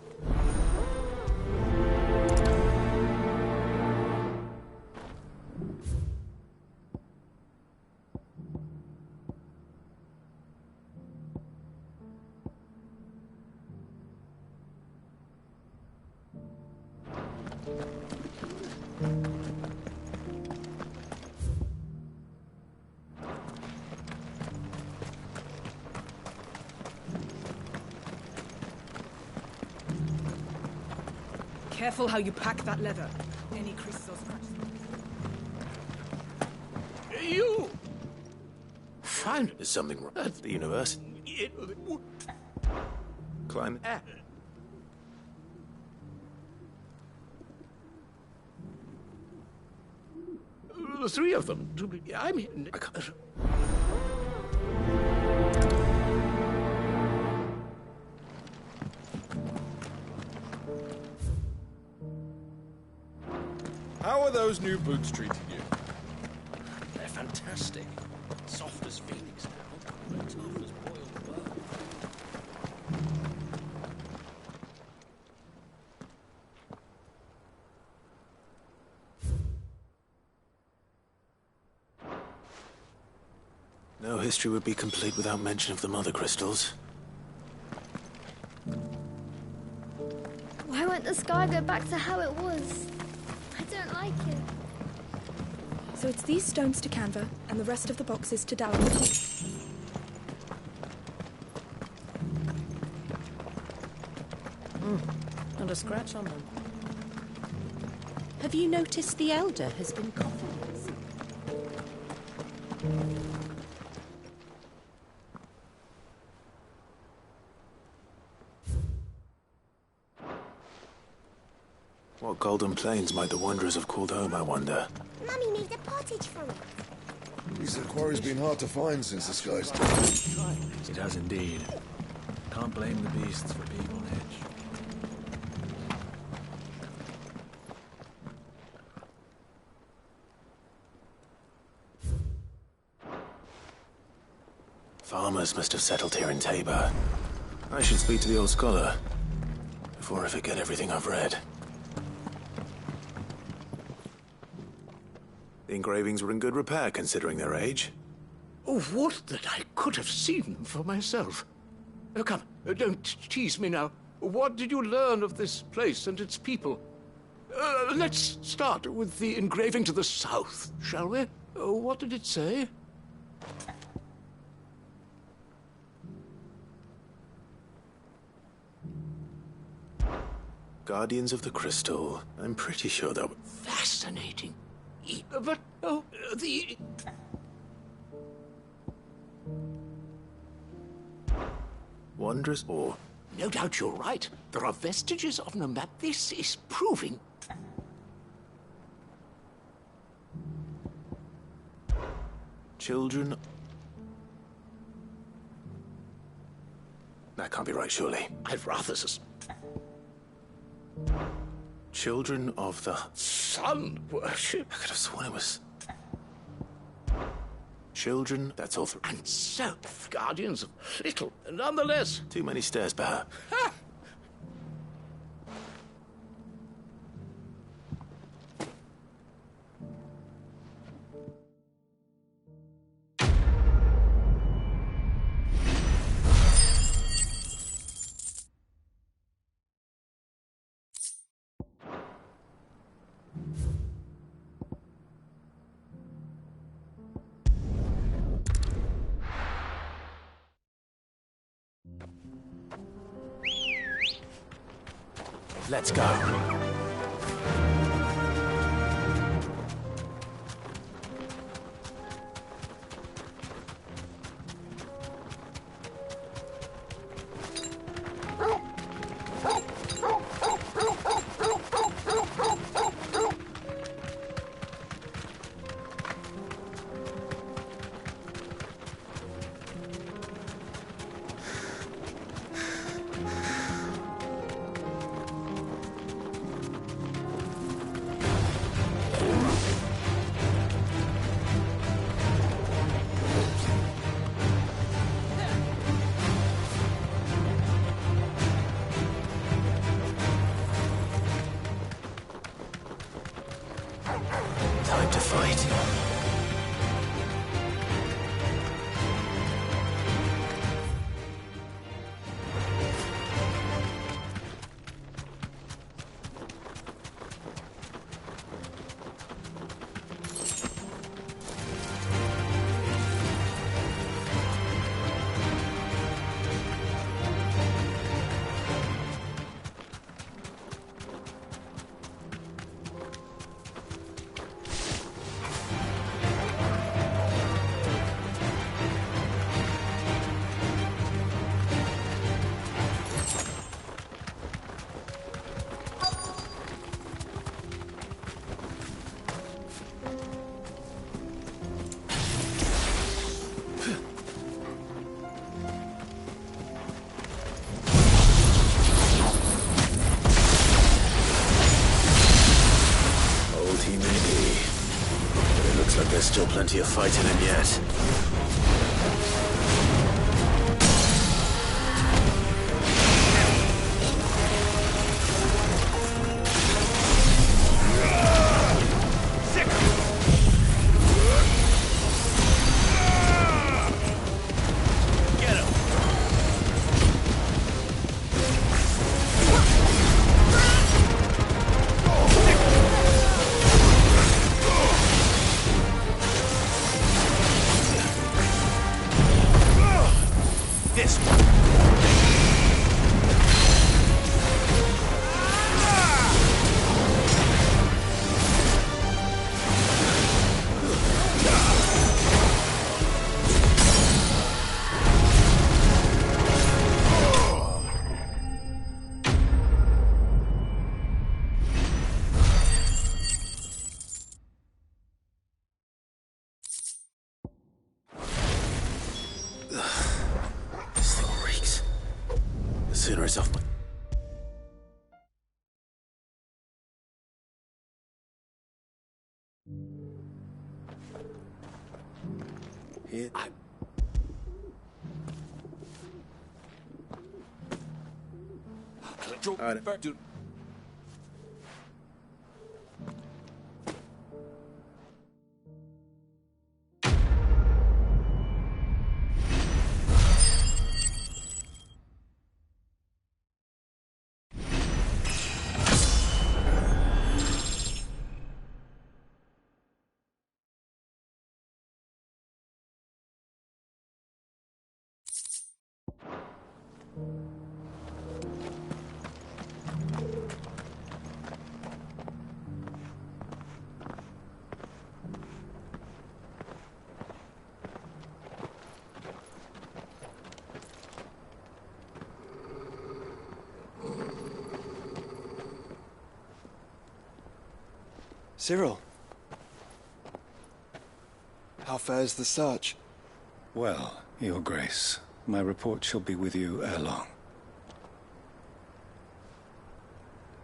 Careful how you pack that leather. Any creases or scratches. You! Found there's something wrong at the university. Climate. The three of them. I'm here. I can't. How are those new boots treating you? They're fantastic. Soft as phoenix now, but tough as boiled butter. No history would be complete without mention of the mother crystals. Why won't the sky go back to how it was? I don't like it. So it's these stones to Canva, and the rest of the boxes to Dallas. Not a scratch on them. Have you noticed the Elder has been coughing? What golden plains might the wanderers have called home, I wonder? Mummy made a pottage from it. He said quarry's been hard to find since the sky's turned. It has indeed. Can't blame the beasts for being on edge. Farmers must have settled here in Tabor. I should speak to the old scholar before I forget everything I've read. The engravings were in good repair, considering their age. Oh, would that I could have seen them for myself. Oh, come, don't tease me now. What did you learn of this place and its people? Let's start with the engraving to the south, shall we? What did it say? Guardians of the Crystal. I'm pretty sure that... Fascinating. But, oh, the... Wondrous ore. No doubt you're right. There are vestiges of them that this is proving. Children... That can't be right, surely. I'd rather... Children of the... Sun worship? I could have sworn it was... Children, that's all. And so, guardians of little, nonetheless. Too many stairs, perhaps. Let's go. Time to fight. There's still plenty of fight in him yet. This thing reeks. The sooner it's off my... Here. Dude. Cyril. How fares the search? Well, Your Grace, my report shall be with you ere long.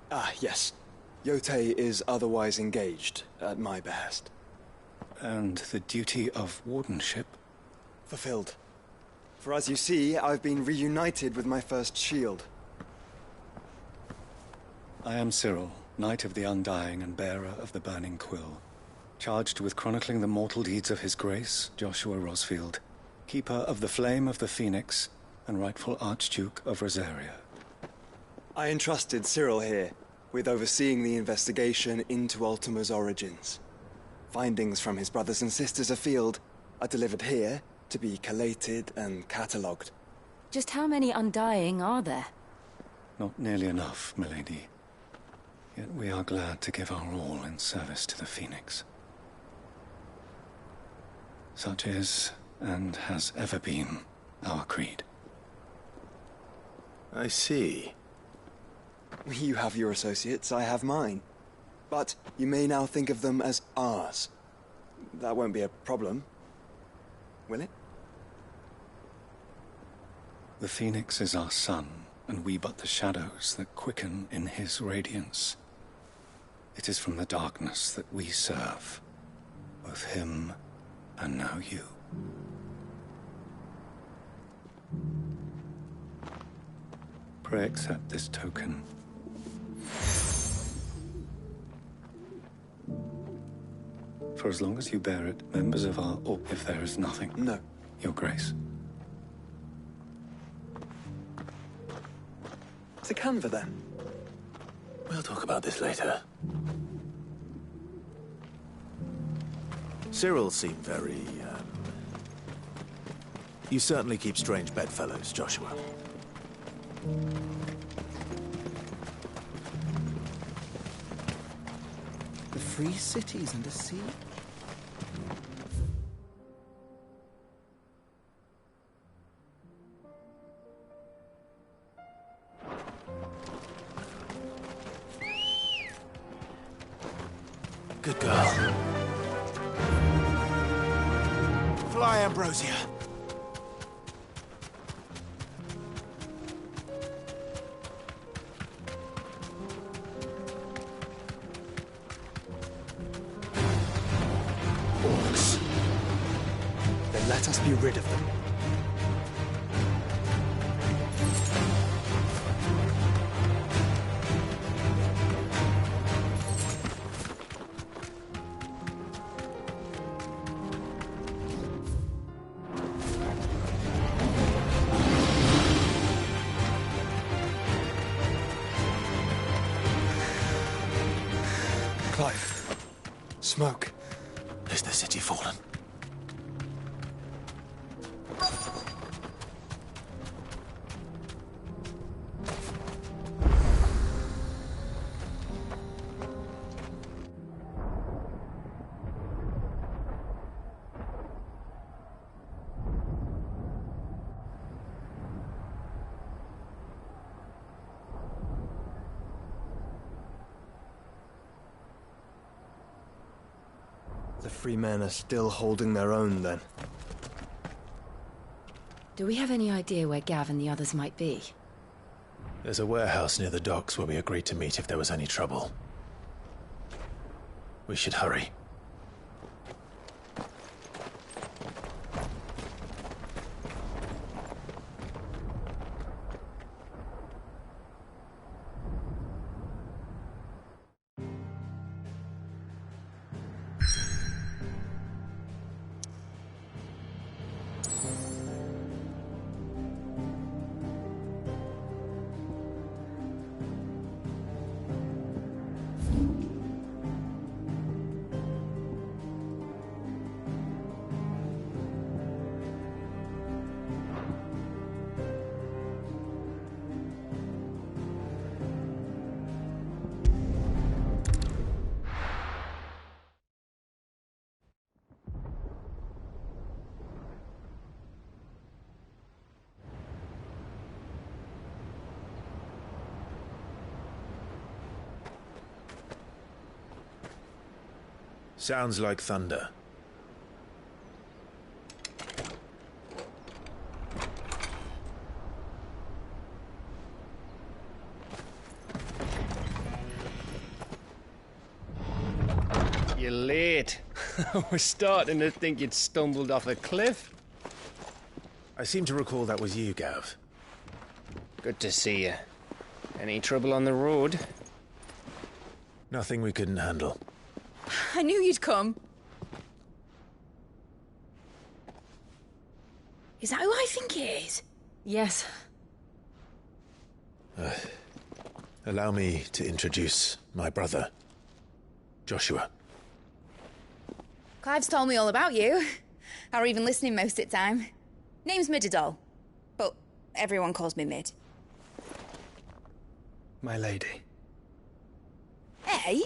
Ah, yes. Yotei is otherwise engaged, at my behest. And the duty of wardenship? Fulfilled. For as you see, I've been reunited with my first shield. I am Cyril, Knight of the Undying and bearer of the Burning Quill, charged with chronicling the mortal deeds of His Grace, Joshua Rosfield, Keeper of the Flame of the Phoenix, and rightful Archduke of Rosaria. I entrusted Cyril here with overseeing the investigation into Ultima's origins. Findings from his brothers and sisters afield are delivered here to be collated and catalogued. Just how many Undying are there? Not nearly enough, milady. Yet we are glad to give our all in service to the Phoenix. Such is, and has ever been, our creed. I see. You have your associates, I have mine. But you may now think of them as ours. That won't be a problem, will it? The Phoenix is our sun, and we but the shadows that quicken in his radiance. It is from the darkness that we serve, both him and now you. Pray accept this token. For as long as you bear it, members of our... or if there is nothing... No. Your Grace. To Canva, then? We'll talk about this later. Cyril seemed very, You certainly keep strange bedfellows, Joshua. The free cities and the sea. Good girl. Fly, Ambrosia. Orcs. Let us be rid of them. Clive. Smoke. Is the city fallen? The free men are still holding their own, then. Do we have any idea where Gav and the others might be? There's a warehouse near the docks where we agreed to meet if there was any trouble. We should hurry. Sounds like thunder. You're late. I was starting to think you'd stumbled off a cliff. I seem to recall that was you, Gav. Good to see you. Any trouble on the road? Nothing we couldn't handle. I knew you'd come. Is that who I think it is? Yes. Allow me to introduce my brother, Joshua. Clive's told me all about you. Or even listening most of the time. Name's Midadol, but everyone calls me Mid. My lady. Hey?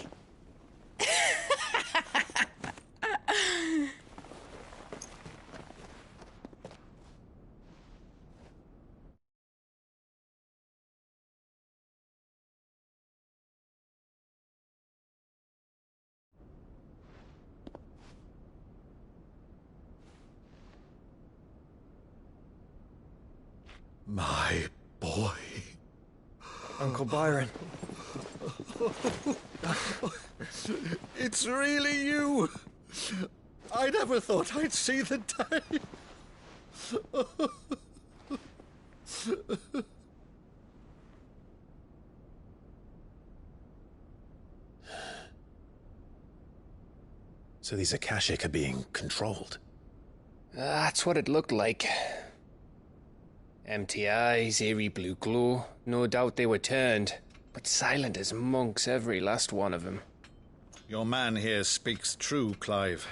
My boy. Uncle Byron. It's really you. I never thought I'd see the day. So these Akashic are being controlled? That's what it looked like. Empty eyes, eerie blue glow. No doubt they were turned, but silent as monks, every last one of them. Your man here speaks true, Clive.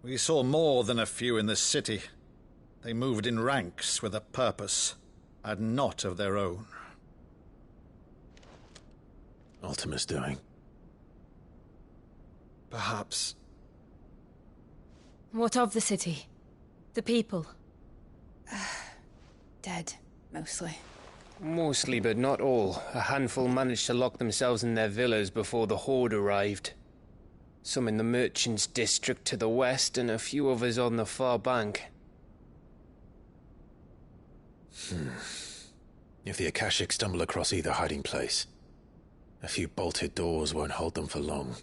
We saw more than a few in the city. They moved in ranks with a purpose, and not of their own. Ultima's doing. Perhaps. What of the city? The people? Dead, mostly. Mostly, but not all. A handful managed to lock themselves in their villas before the Horde arrived. Some in the Merchants' District to the west, and a few others on the far bank. If the Akashic stumble across either hiding place, a few bolted doors won't hold them for long.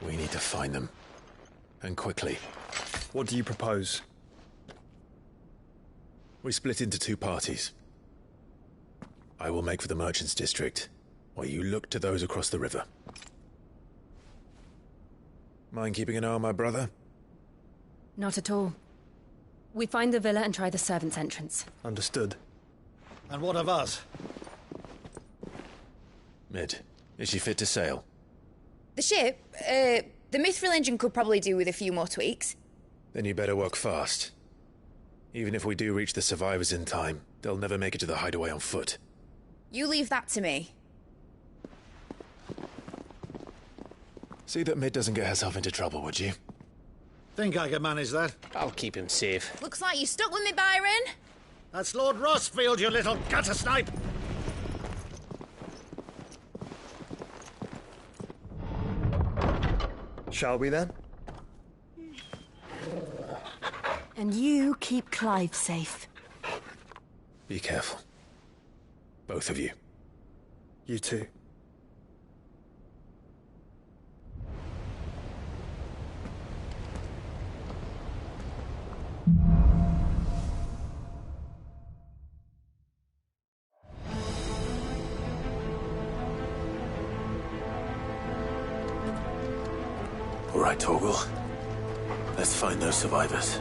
We need to find them And quickly. What do you propose? We split into two parties. I will make for the merchants' district, while you look to those across the river. Mind keeping an eye on my brother? Not at all. We find the villa and try the servants' entrance. Understood. And what of us? Mid, is she fit to sail? The ship, the Mithril engine could probably do with a few more tweaks. Then you better work fast. Even if we do reach the survivors in time, they'll never make it to the hideaway on foot. You leave that to me. See that Mid doesn't get herself into trouble, would you? Think I can manage that? I'll keep him safe. Looks like you stuck with me, Byron. That's Lord Rossfield, you little gutter snipe! Shall we then? And you keep Clive safe. Be careful. Both of you. You too. All right, Torgal. Let's find those survivors.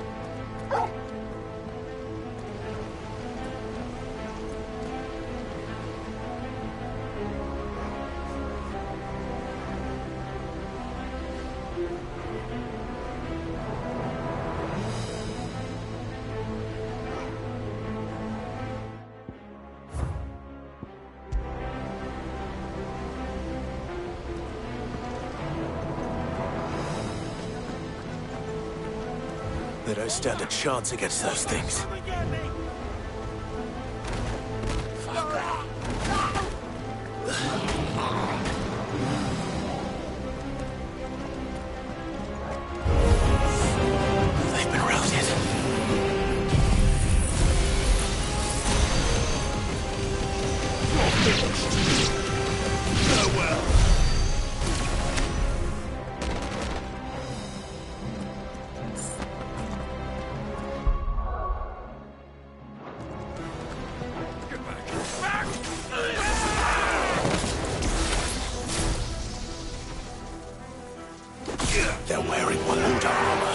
They don't stand a chance against those things. They've been routed. Oh well. They're wearing Waluda armor.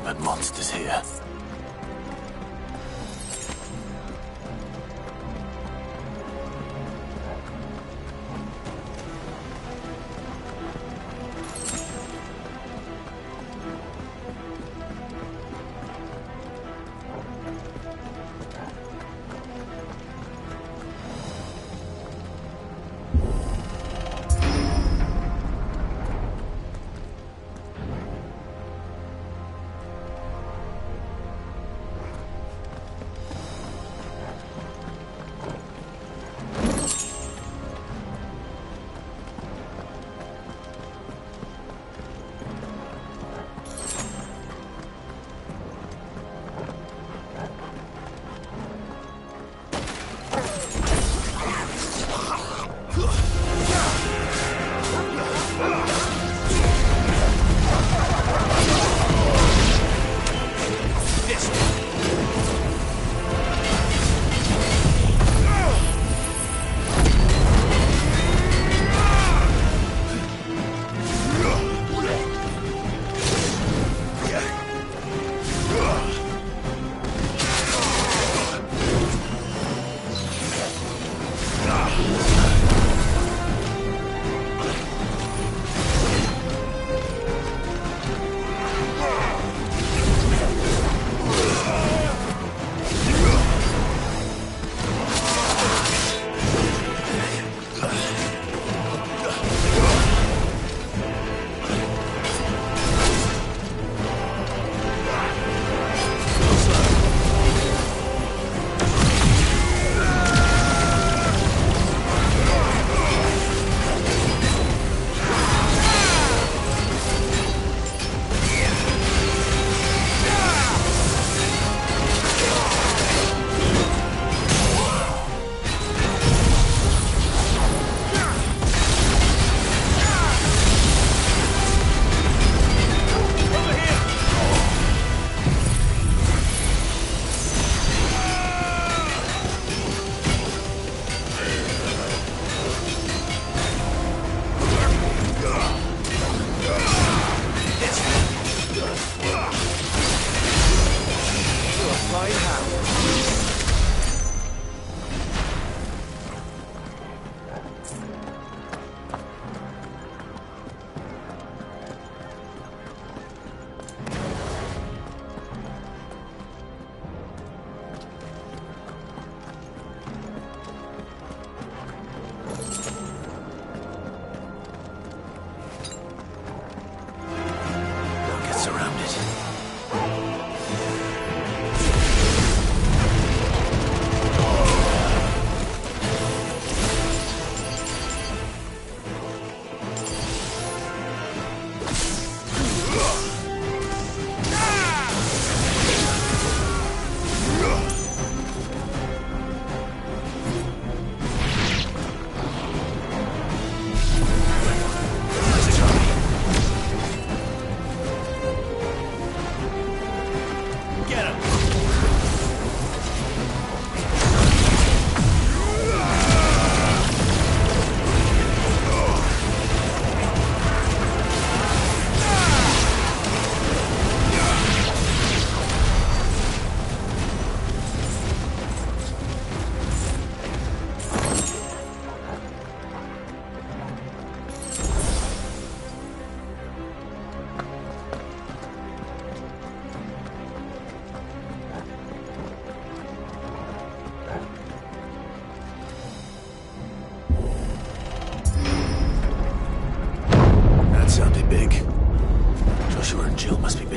had monsters here.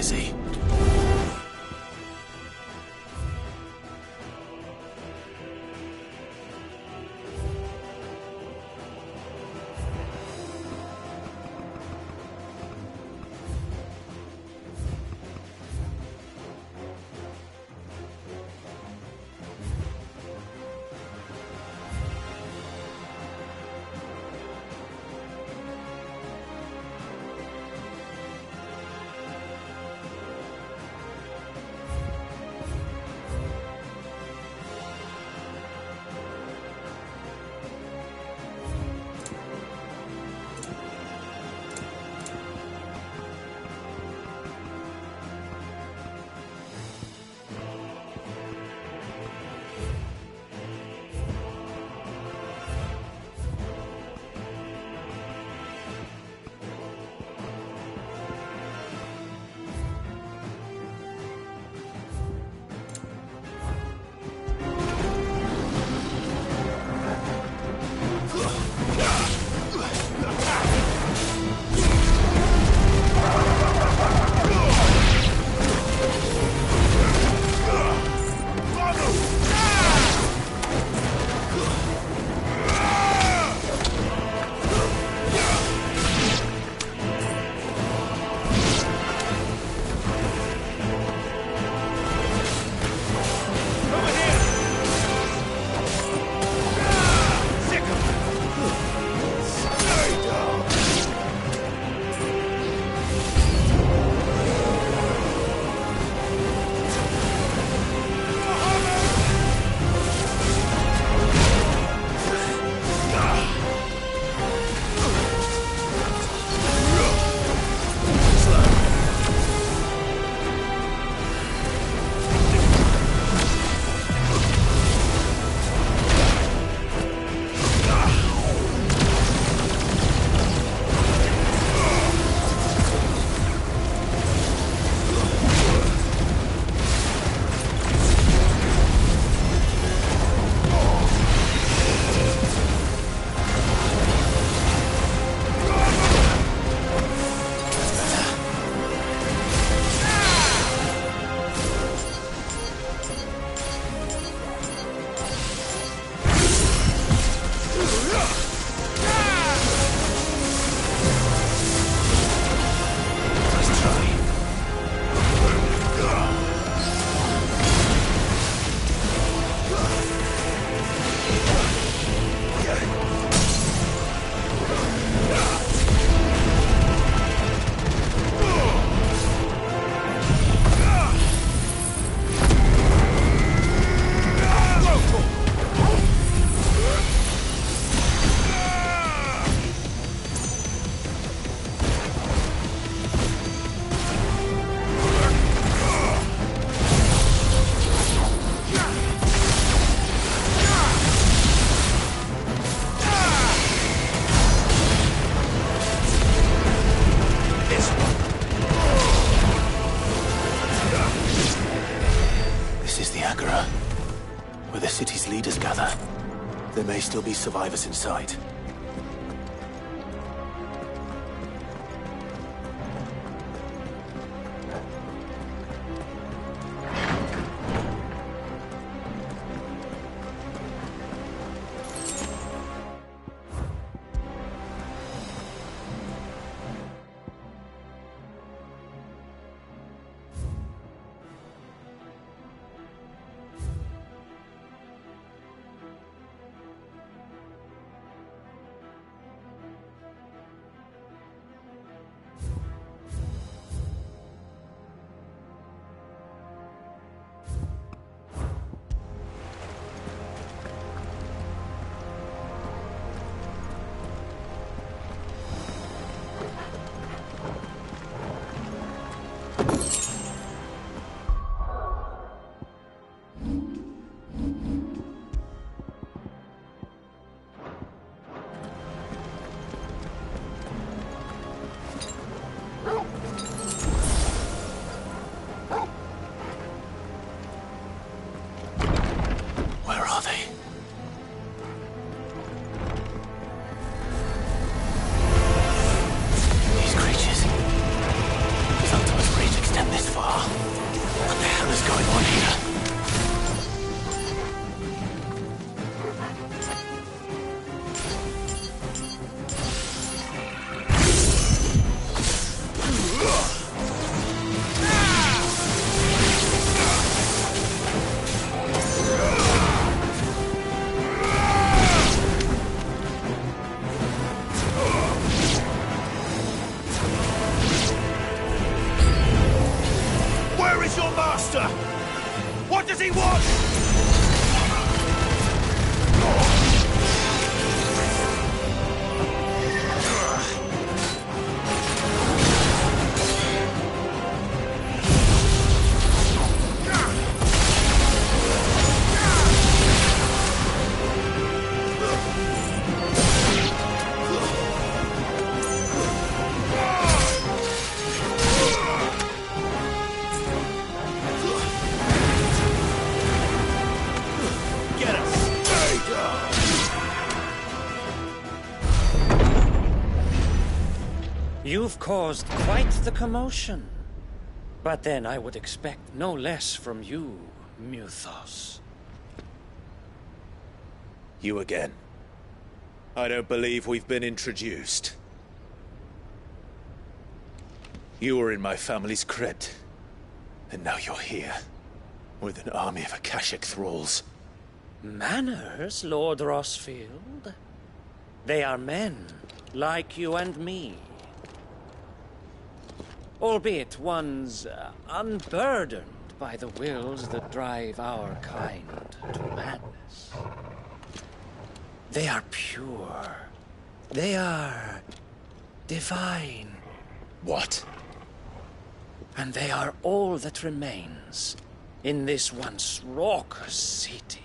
busy. leaders gather, there may still be survivors inside. What does he want? You've caused quite the commotion. But then I would expect no less from you, Muthos. You again. I don't believe we've been introduced. You were in my family's crypt, and now you're here, with an army of Akashic thralls. Manners, Lord Rosfield? They are men, like you and me. Albeit ones unburdened by the wills that drive our kind to madness. They are pure. They are divine. What? And they are all that remains in this once raucous city.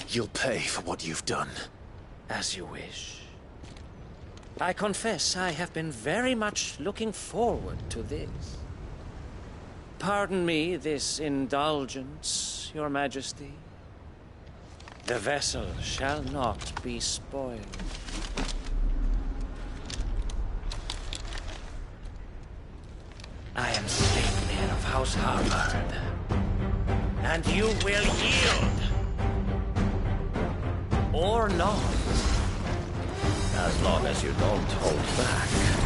You'll pay for what you've done. As you wish. I confess I have been very much looking forward to this. Pardon me this indulgence, Your Majesty. The vessel shall not be spoiled. I am Sleipnir of House Harvard, and you will yield. Or not. As long as you don't hold back.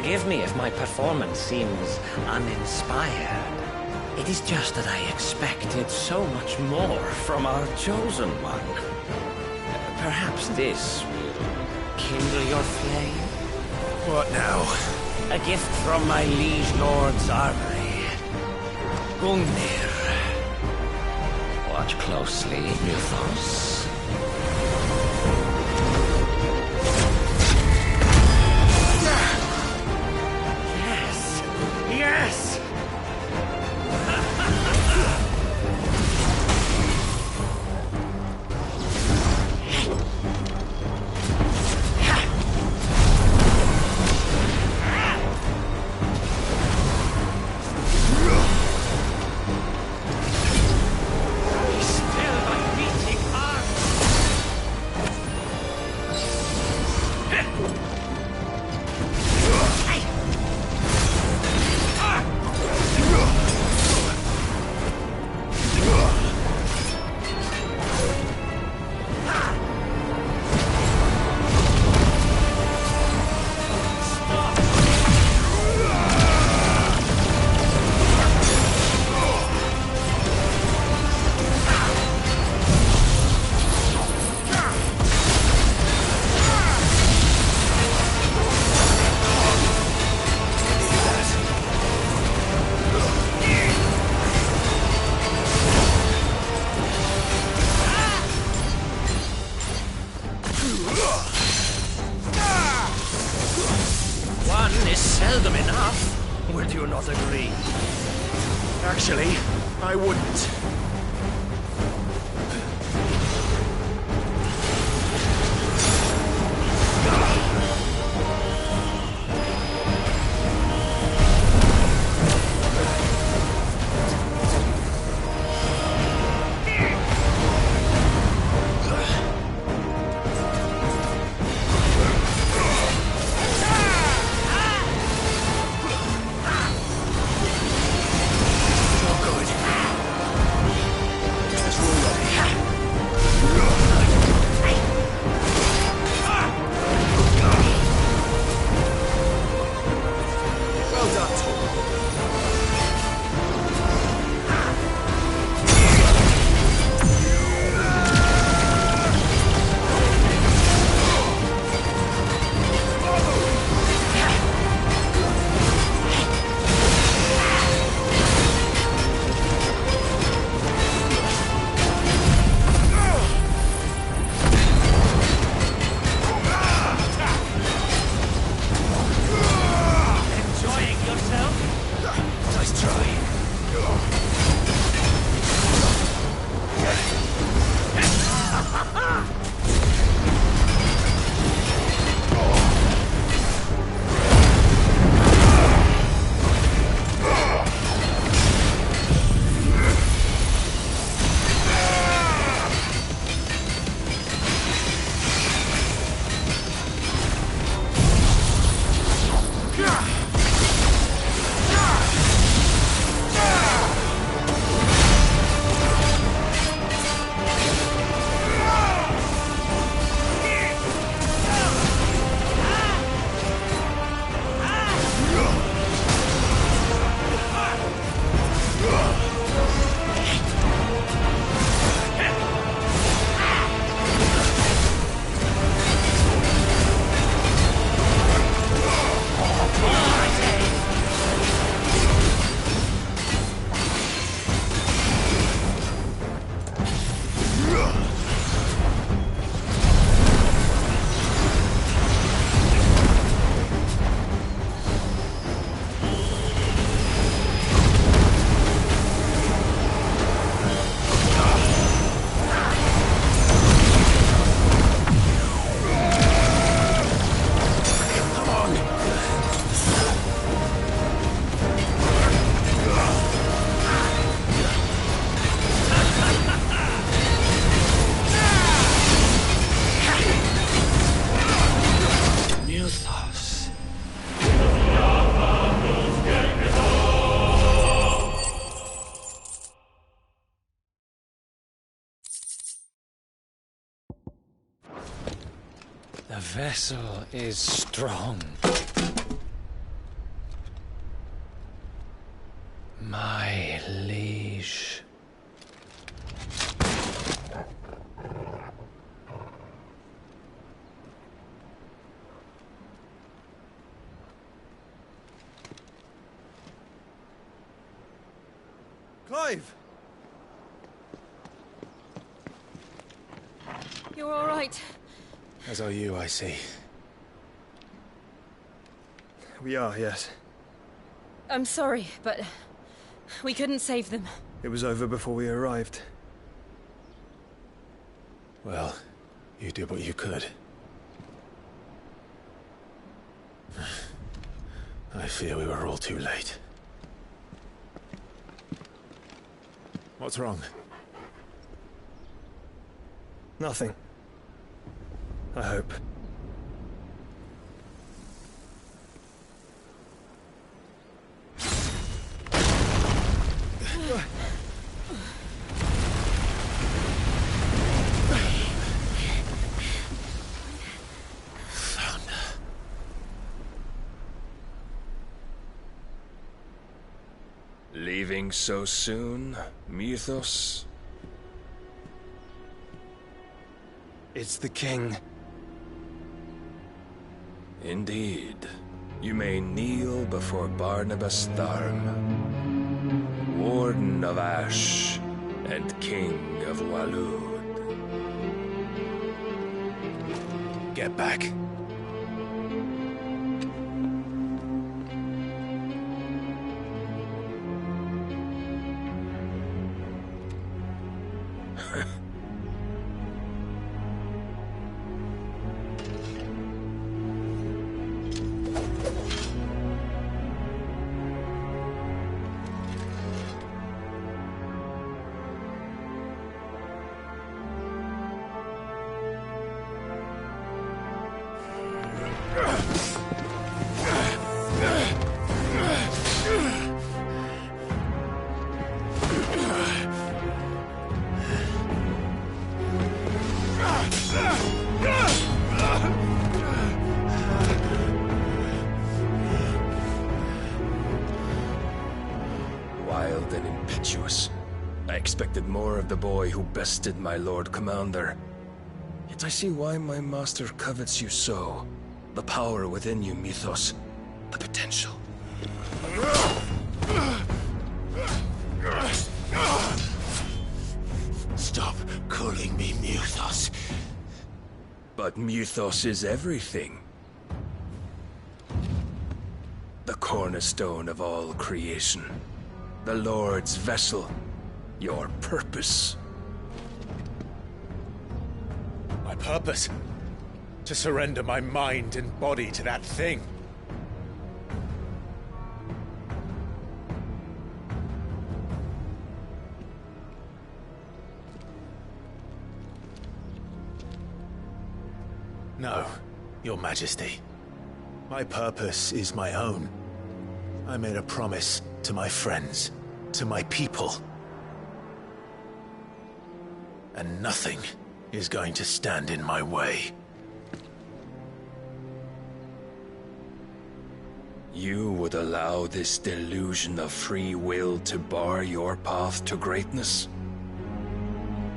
Forgive me if my performance seems uninspired. It is just that I expected so much more from our chosen one. Perhaps this will kindle your flame? What now? A gift from my liege lord's armory. Gungnir. Watch closely, Mythos. Yes! Yes! seldom enough. Would you not agree? Actually, I wouldn't. The vessel is strong. My liege. Clive! You're all right. As are you, I see. We are, yes. I'm sorry, but we couldn't save them. It was over before we arrived. Well, you did what you could. I fear we were all too late. What's wrong? Nothing. I hope. Leaving so soon, Mythos? It's the king. Indeed. You may kneel before Barnabas Tharm, Warden of Ash and King of Waloed. Get back. Wild and impetuous. I expected more of the boy who bested my Lord Commander. Yet I see why my master covets you so. The power within you, Mythos. The potential. Stop calling me Mythos. But Mythos is everything. The cornerstone of all creation. The Lord's vessel. Your purpose. My purpose? To surrender my mind and body to that thing. No, Your Majesty. My purpose is my own. I made a promise to my friends, to my people. And nothing is going to stand in my way. You would allow this delusion of free will to bar your path to greatness?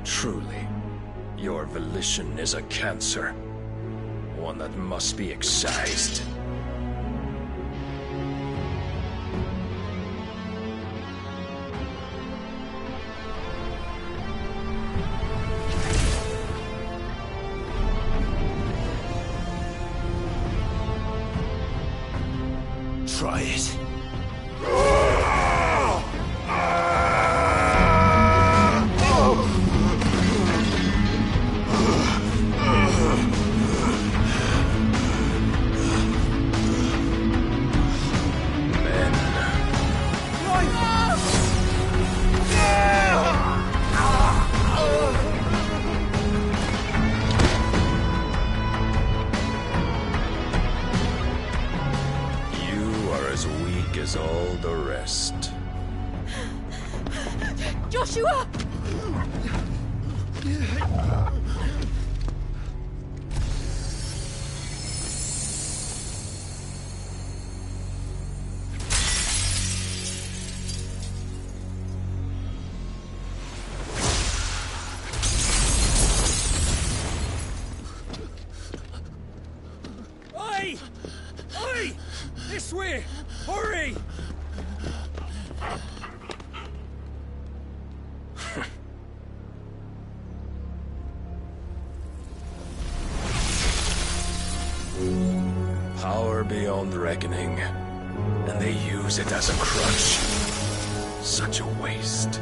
Truly, your volition is a cancer. One that must be excised. Try it. As all the rest. Joshua! beyond reckoning, and they use it as a crutch. Such a waste.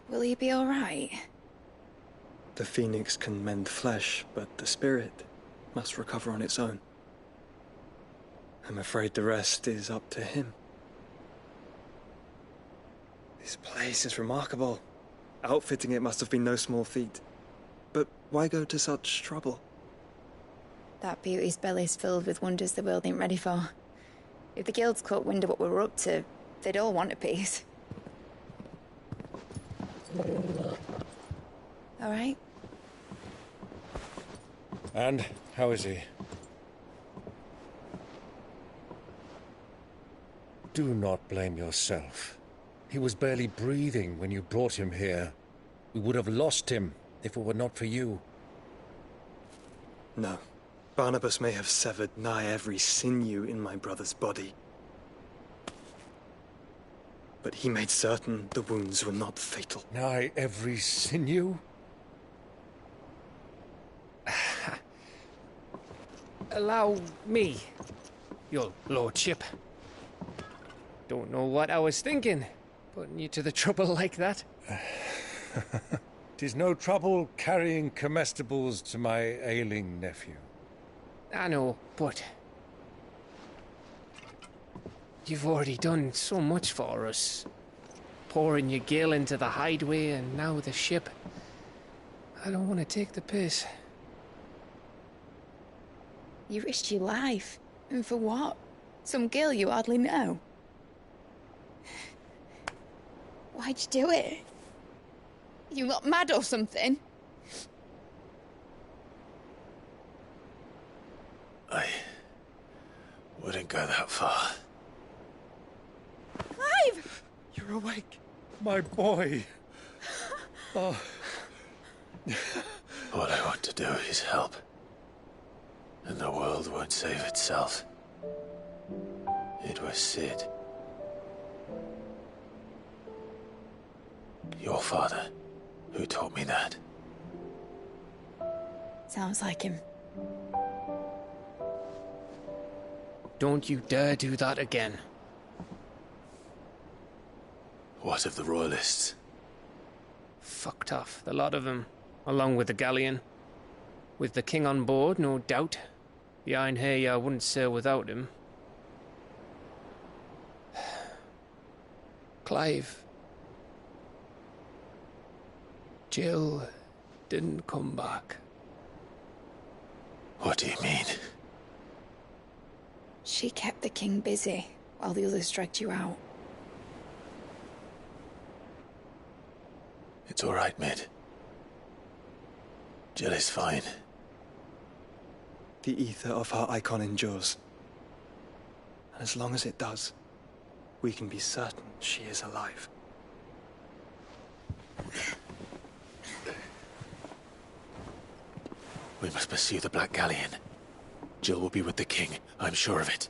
Will he be all right? The phoenix can mend flesh, but the spirit must recover on its own. I'm afraid the rest is up to him. This place is remarkable. Outfitting it must have been no small feat. But why go to such trouble? That beauty's belly's filled with wonders the world ain't ready for. If the guilds caught wind of what we were up to, they'd all want a piece. All right? And how is he? Do not blame yourself. He was barely breathing when you brought him here. We would have lost him if it were not for you. No. Barnabas may have severed nigh every sinew in my brother's body. But he made certain the wounds were not fatal. Nigh every sinew? Allow me, your lordship. Don't know what I was thinking, putting you to the trouble like that. 'Tis no trouble carrying comestibles to my ailing nephew. I know, but you've already done so much for us. Pouring your gil into the hideaway and now the ship. I don't want to take the piss. You risked your life. And for what? Some girl you hardly know. Why'd you do it? You got mad or something? I wouldn't go that far. Clive! You're awake, my boy. Oh. All I want to do is help. And the world won't save itself. It was Sid. Your father, who taught me that. Sounds like him. Don't you dare do that again. What of the Royalists? Fucked off, the lot of them, along with the galleon. With the king on board, no doubt. Behind here, I wouldn't sail without him. Clive. Jill didn't come back. What do you mean? She kept the king busy while the others dragged you out. It's all right, Mid. Jill is fine. The ether of her icon endures. And as long as it does, we can be certain she is alive. We must pursue the Black Galleon. Jill will be with the king, I'm sure of it.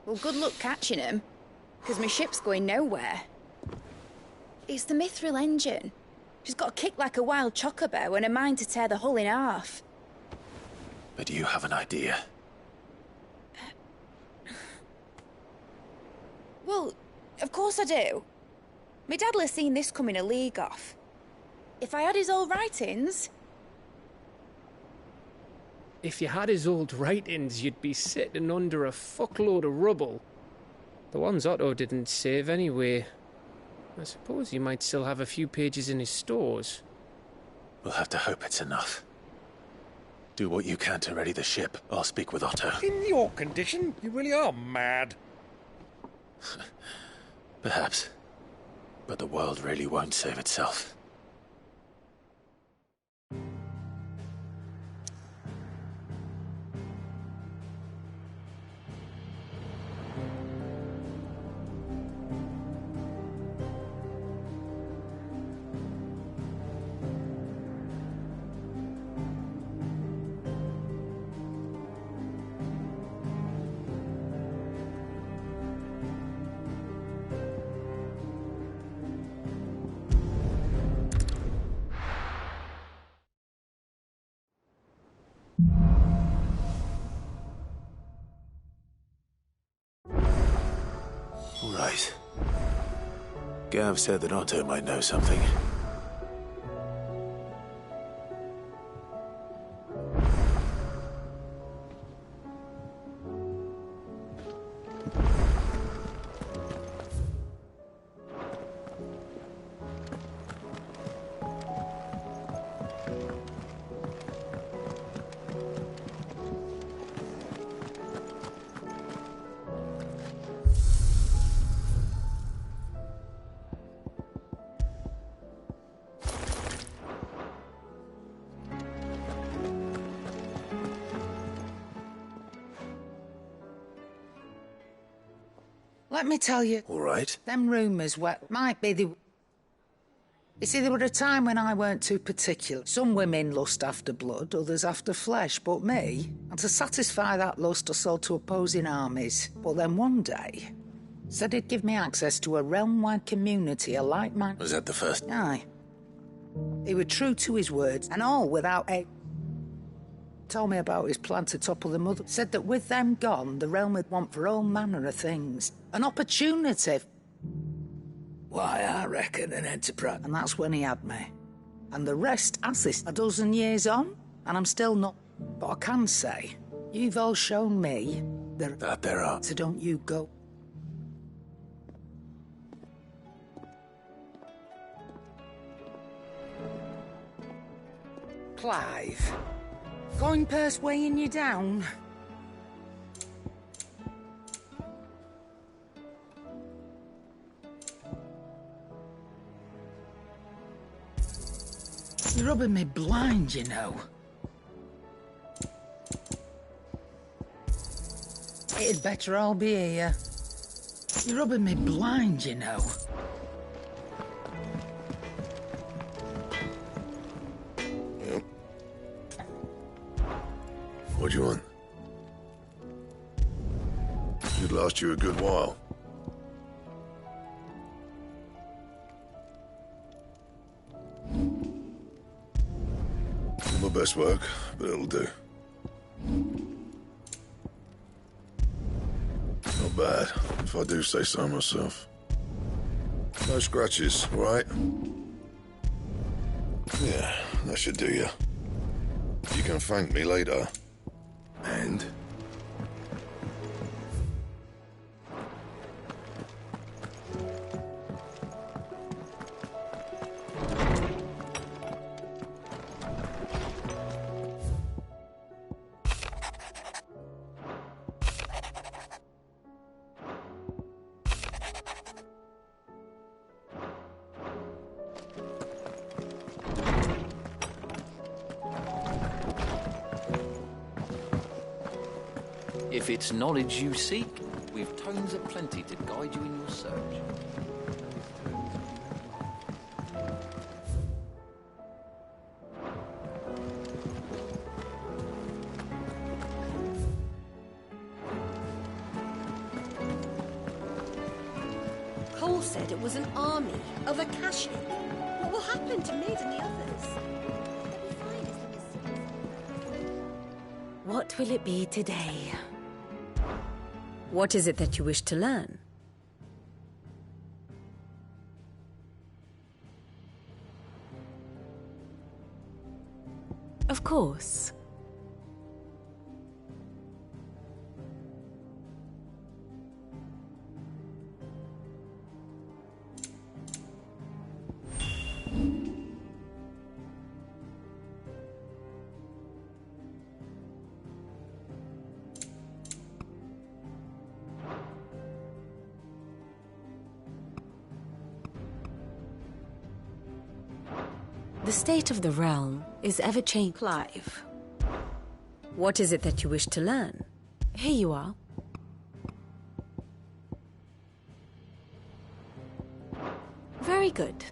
Well, good luck catching him, because my ship's going nowhere. It's the Mithril engine. She's got a kick like a wild chocobo and a mind to tear the hull in half. But you have an idea. Well, of course I do. My dad'll have seen this coming a league off. If I had his old writings... If you had his old writings, you'd be sitting under a fuckload of rubble. The ones Otto didn't save anyway. I suppose he might still have a few pages in his stores. We'll have to hope it's enough. Do what you can to ready the ship. I'll speak with Otto. In your condition, you really are mad. Perhaps. But the world really won't save itself. All right. Gav said that Otto might know something. Let me tell you. All right. Them rumours might be the... You see, there were a time when I weren't too particular. Some women lust after blood, others after flesh, but me, and to satisfy that lust I sold to opposing armies. But then one day, said he'd give me access to a realm-wide community, a like-minded... Was that the first? Aye. He was true to his words, and all without a... Told me about his plan to topple the mother. Said that with them gone, the realm would want for all manner of things. An opportunity. Why, I reckon an enterprise. And that's when he had me. And the rest, as this, a dozen years on, and I'm still not... But I can say, you've all shown me that there are. So don't you go... Clive. Coin purse weighing you down? You're rubbing me blind, you know. It'd better all be here. You're rubbing me blind, you know. What do you want? It'd last you a good while. Not my best work, but it'll do. Not bad, if I do say so myself. No scratches, all right? Yeah, that should do you. You can thank me later. And? If it's knowledge you seek, we've tomes aplenty to guide you in your search. Cole said it was an army of Akashi. What will happen to Mid and the others? What will it be today? What is it that you wish to learn? Of course. The state of the realm is ever-changing. Clive, what is it that you wish to learn? Here you are. Very good.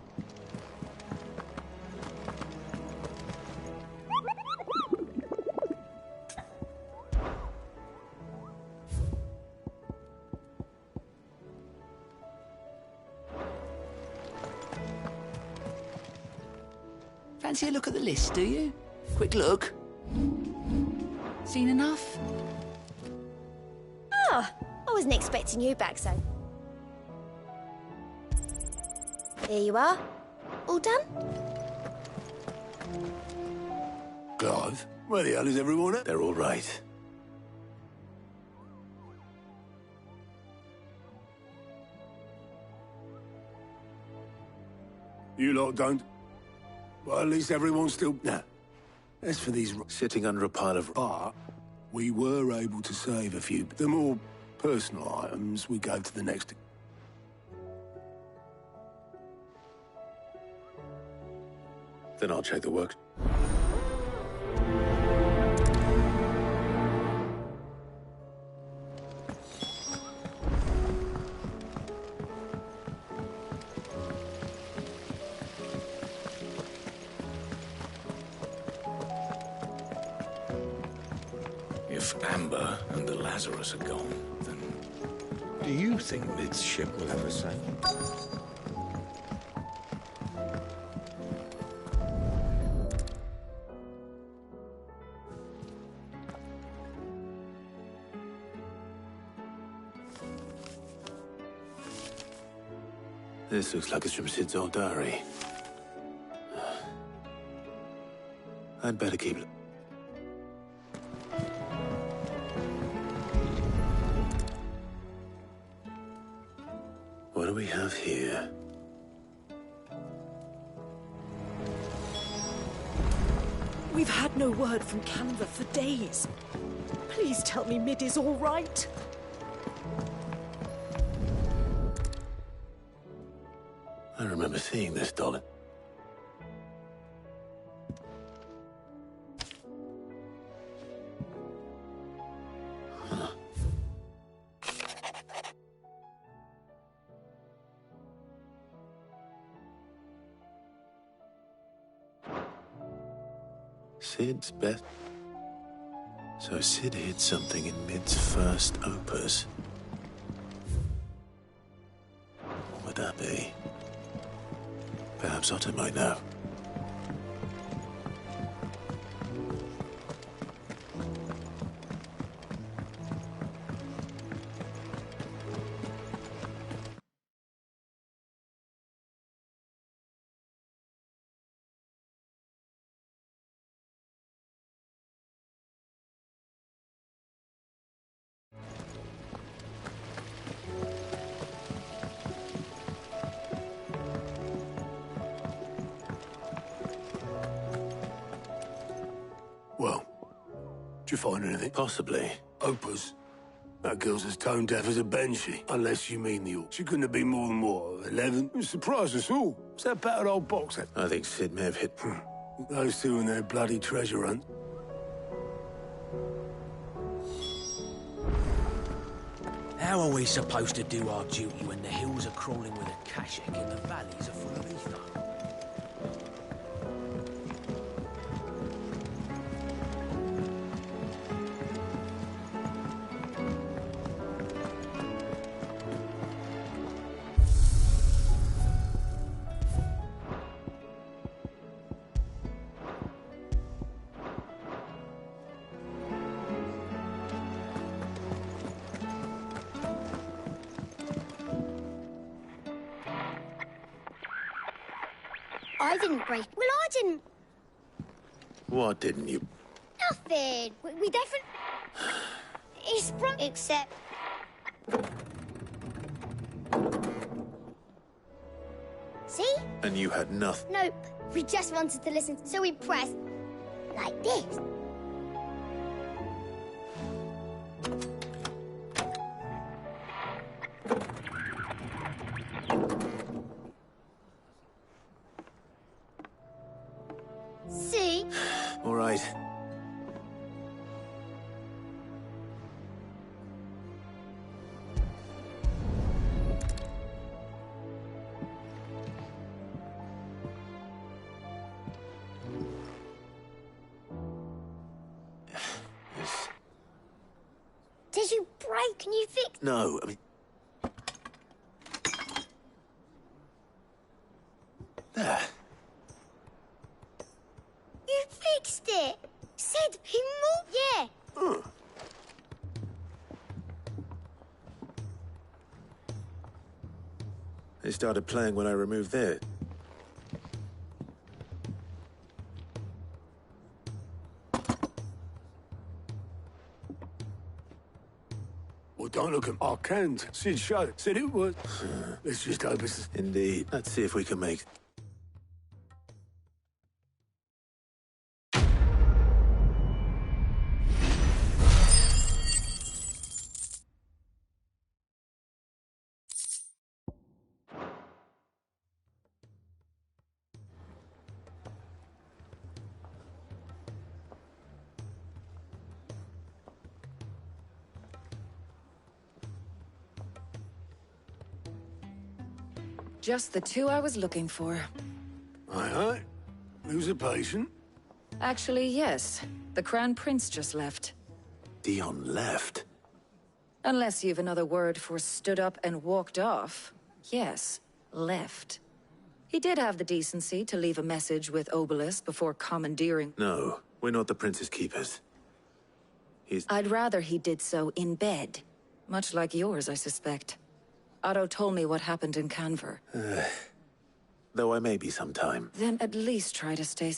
Fancy a look at the list, do you? Quick look. Seen enough? Oh, I wasn't expecting you back so. Here you are. All done? Clive, where the hell is everyone at? They're all right. You lot don't. Well, at least everyone's still... Nah. As for these... Sitting under a pile of... But we were able to save a few. The more personal items we gave to the next... Then I'll check the work. If Amber and the Lazarus are gone, then... Do you think Mid's ship will ever sail? This looks like it's from Sid's old diary. I'd better keep it. What do we have here? We've had no word from Canva for days. Please tell me Mid is all right. I remember seeing this, Dolan. Huh. Sid's best. So Sid hid something in Mid's first opus. What would that be? Perhaps Otto might know. Well, did you find anything? Possibly. Opus. That girl's as tone deaf as a banshee, unless you mean the orc. She couldn't have been more than, what, 11? It surprised us all. It's that battered old box set. I think Sid may have hit... Those two and their bloody treasure hunt. How are we supposed to do our duty when the hills are crawling with a Kashik and the valleys are full of ether? I didn't break. Well, I didn't. What didn't you... Nothing. We definitely... He sprung... Except... See? And you had nothing. Nope. We just wanted to listen, so we pressed... like this. See? All right. Did you break? Can you fix... No, I mean... There. You fixed it! Sid, he moved... Yeah. They started playing when I removed their... Well, don't look at our cans. Sid showed it. Said it was. Let's just hope it's... Indeed. Let's see if we can make... Just the two I was looking for. Aye. Who's a patient? Actually, yes. The Crown Prince just left. Dion left? Unless you've another word for stood up and walked off. Yes, left. He did have the decency to leave a message with Obelisk before commandeering... No, we're not the Prince's keepers. I'd rather he did so in bed. Much like yours, I suspect. Otto told me what happened in Canver. Though I may be sometime. Then at least try to stay...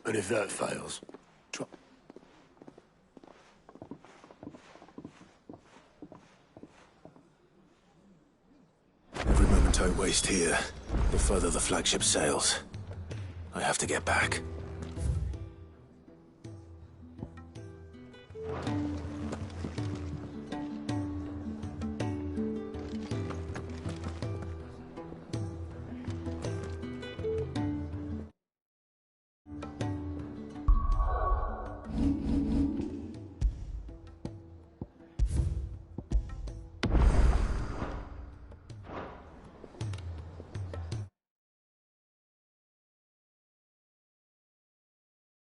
And if that fails, try... Every moment I waste here, the further the flagship sails. I have to get back.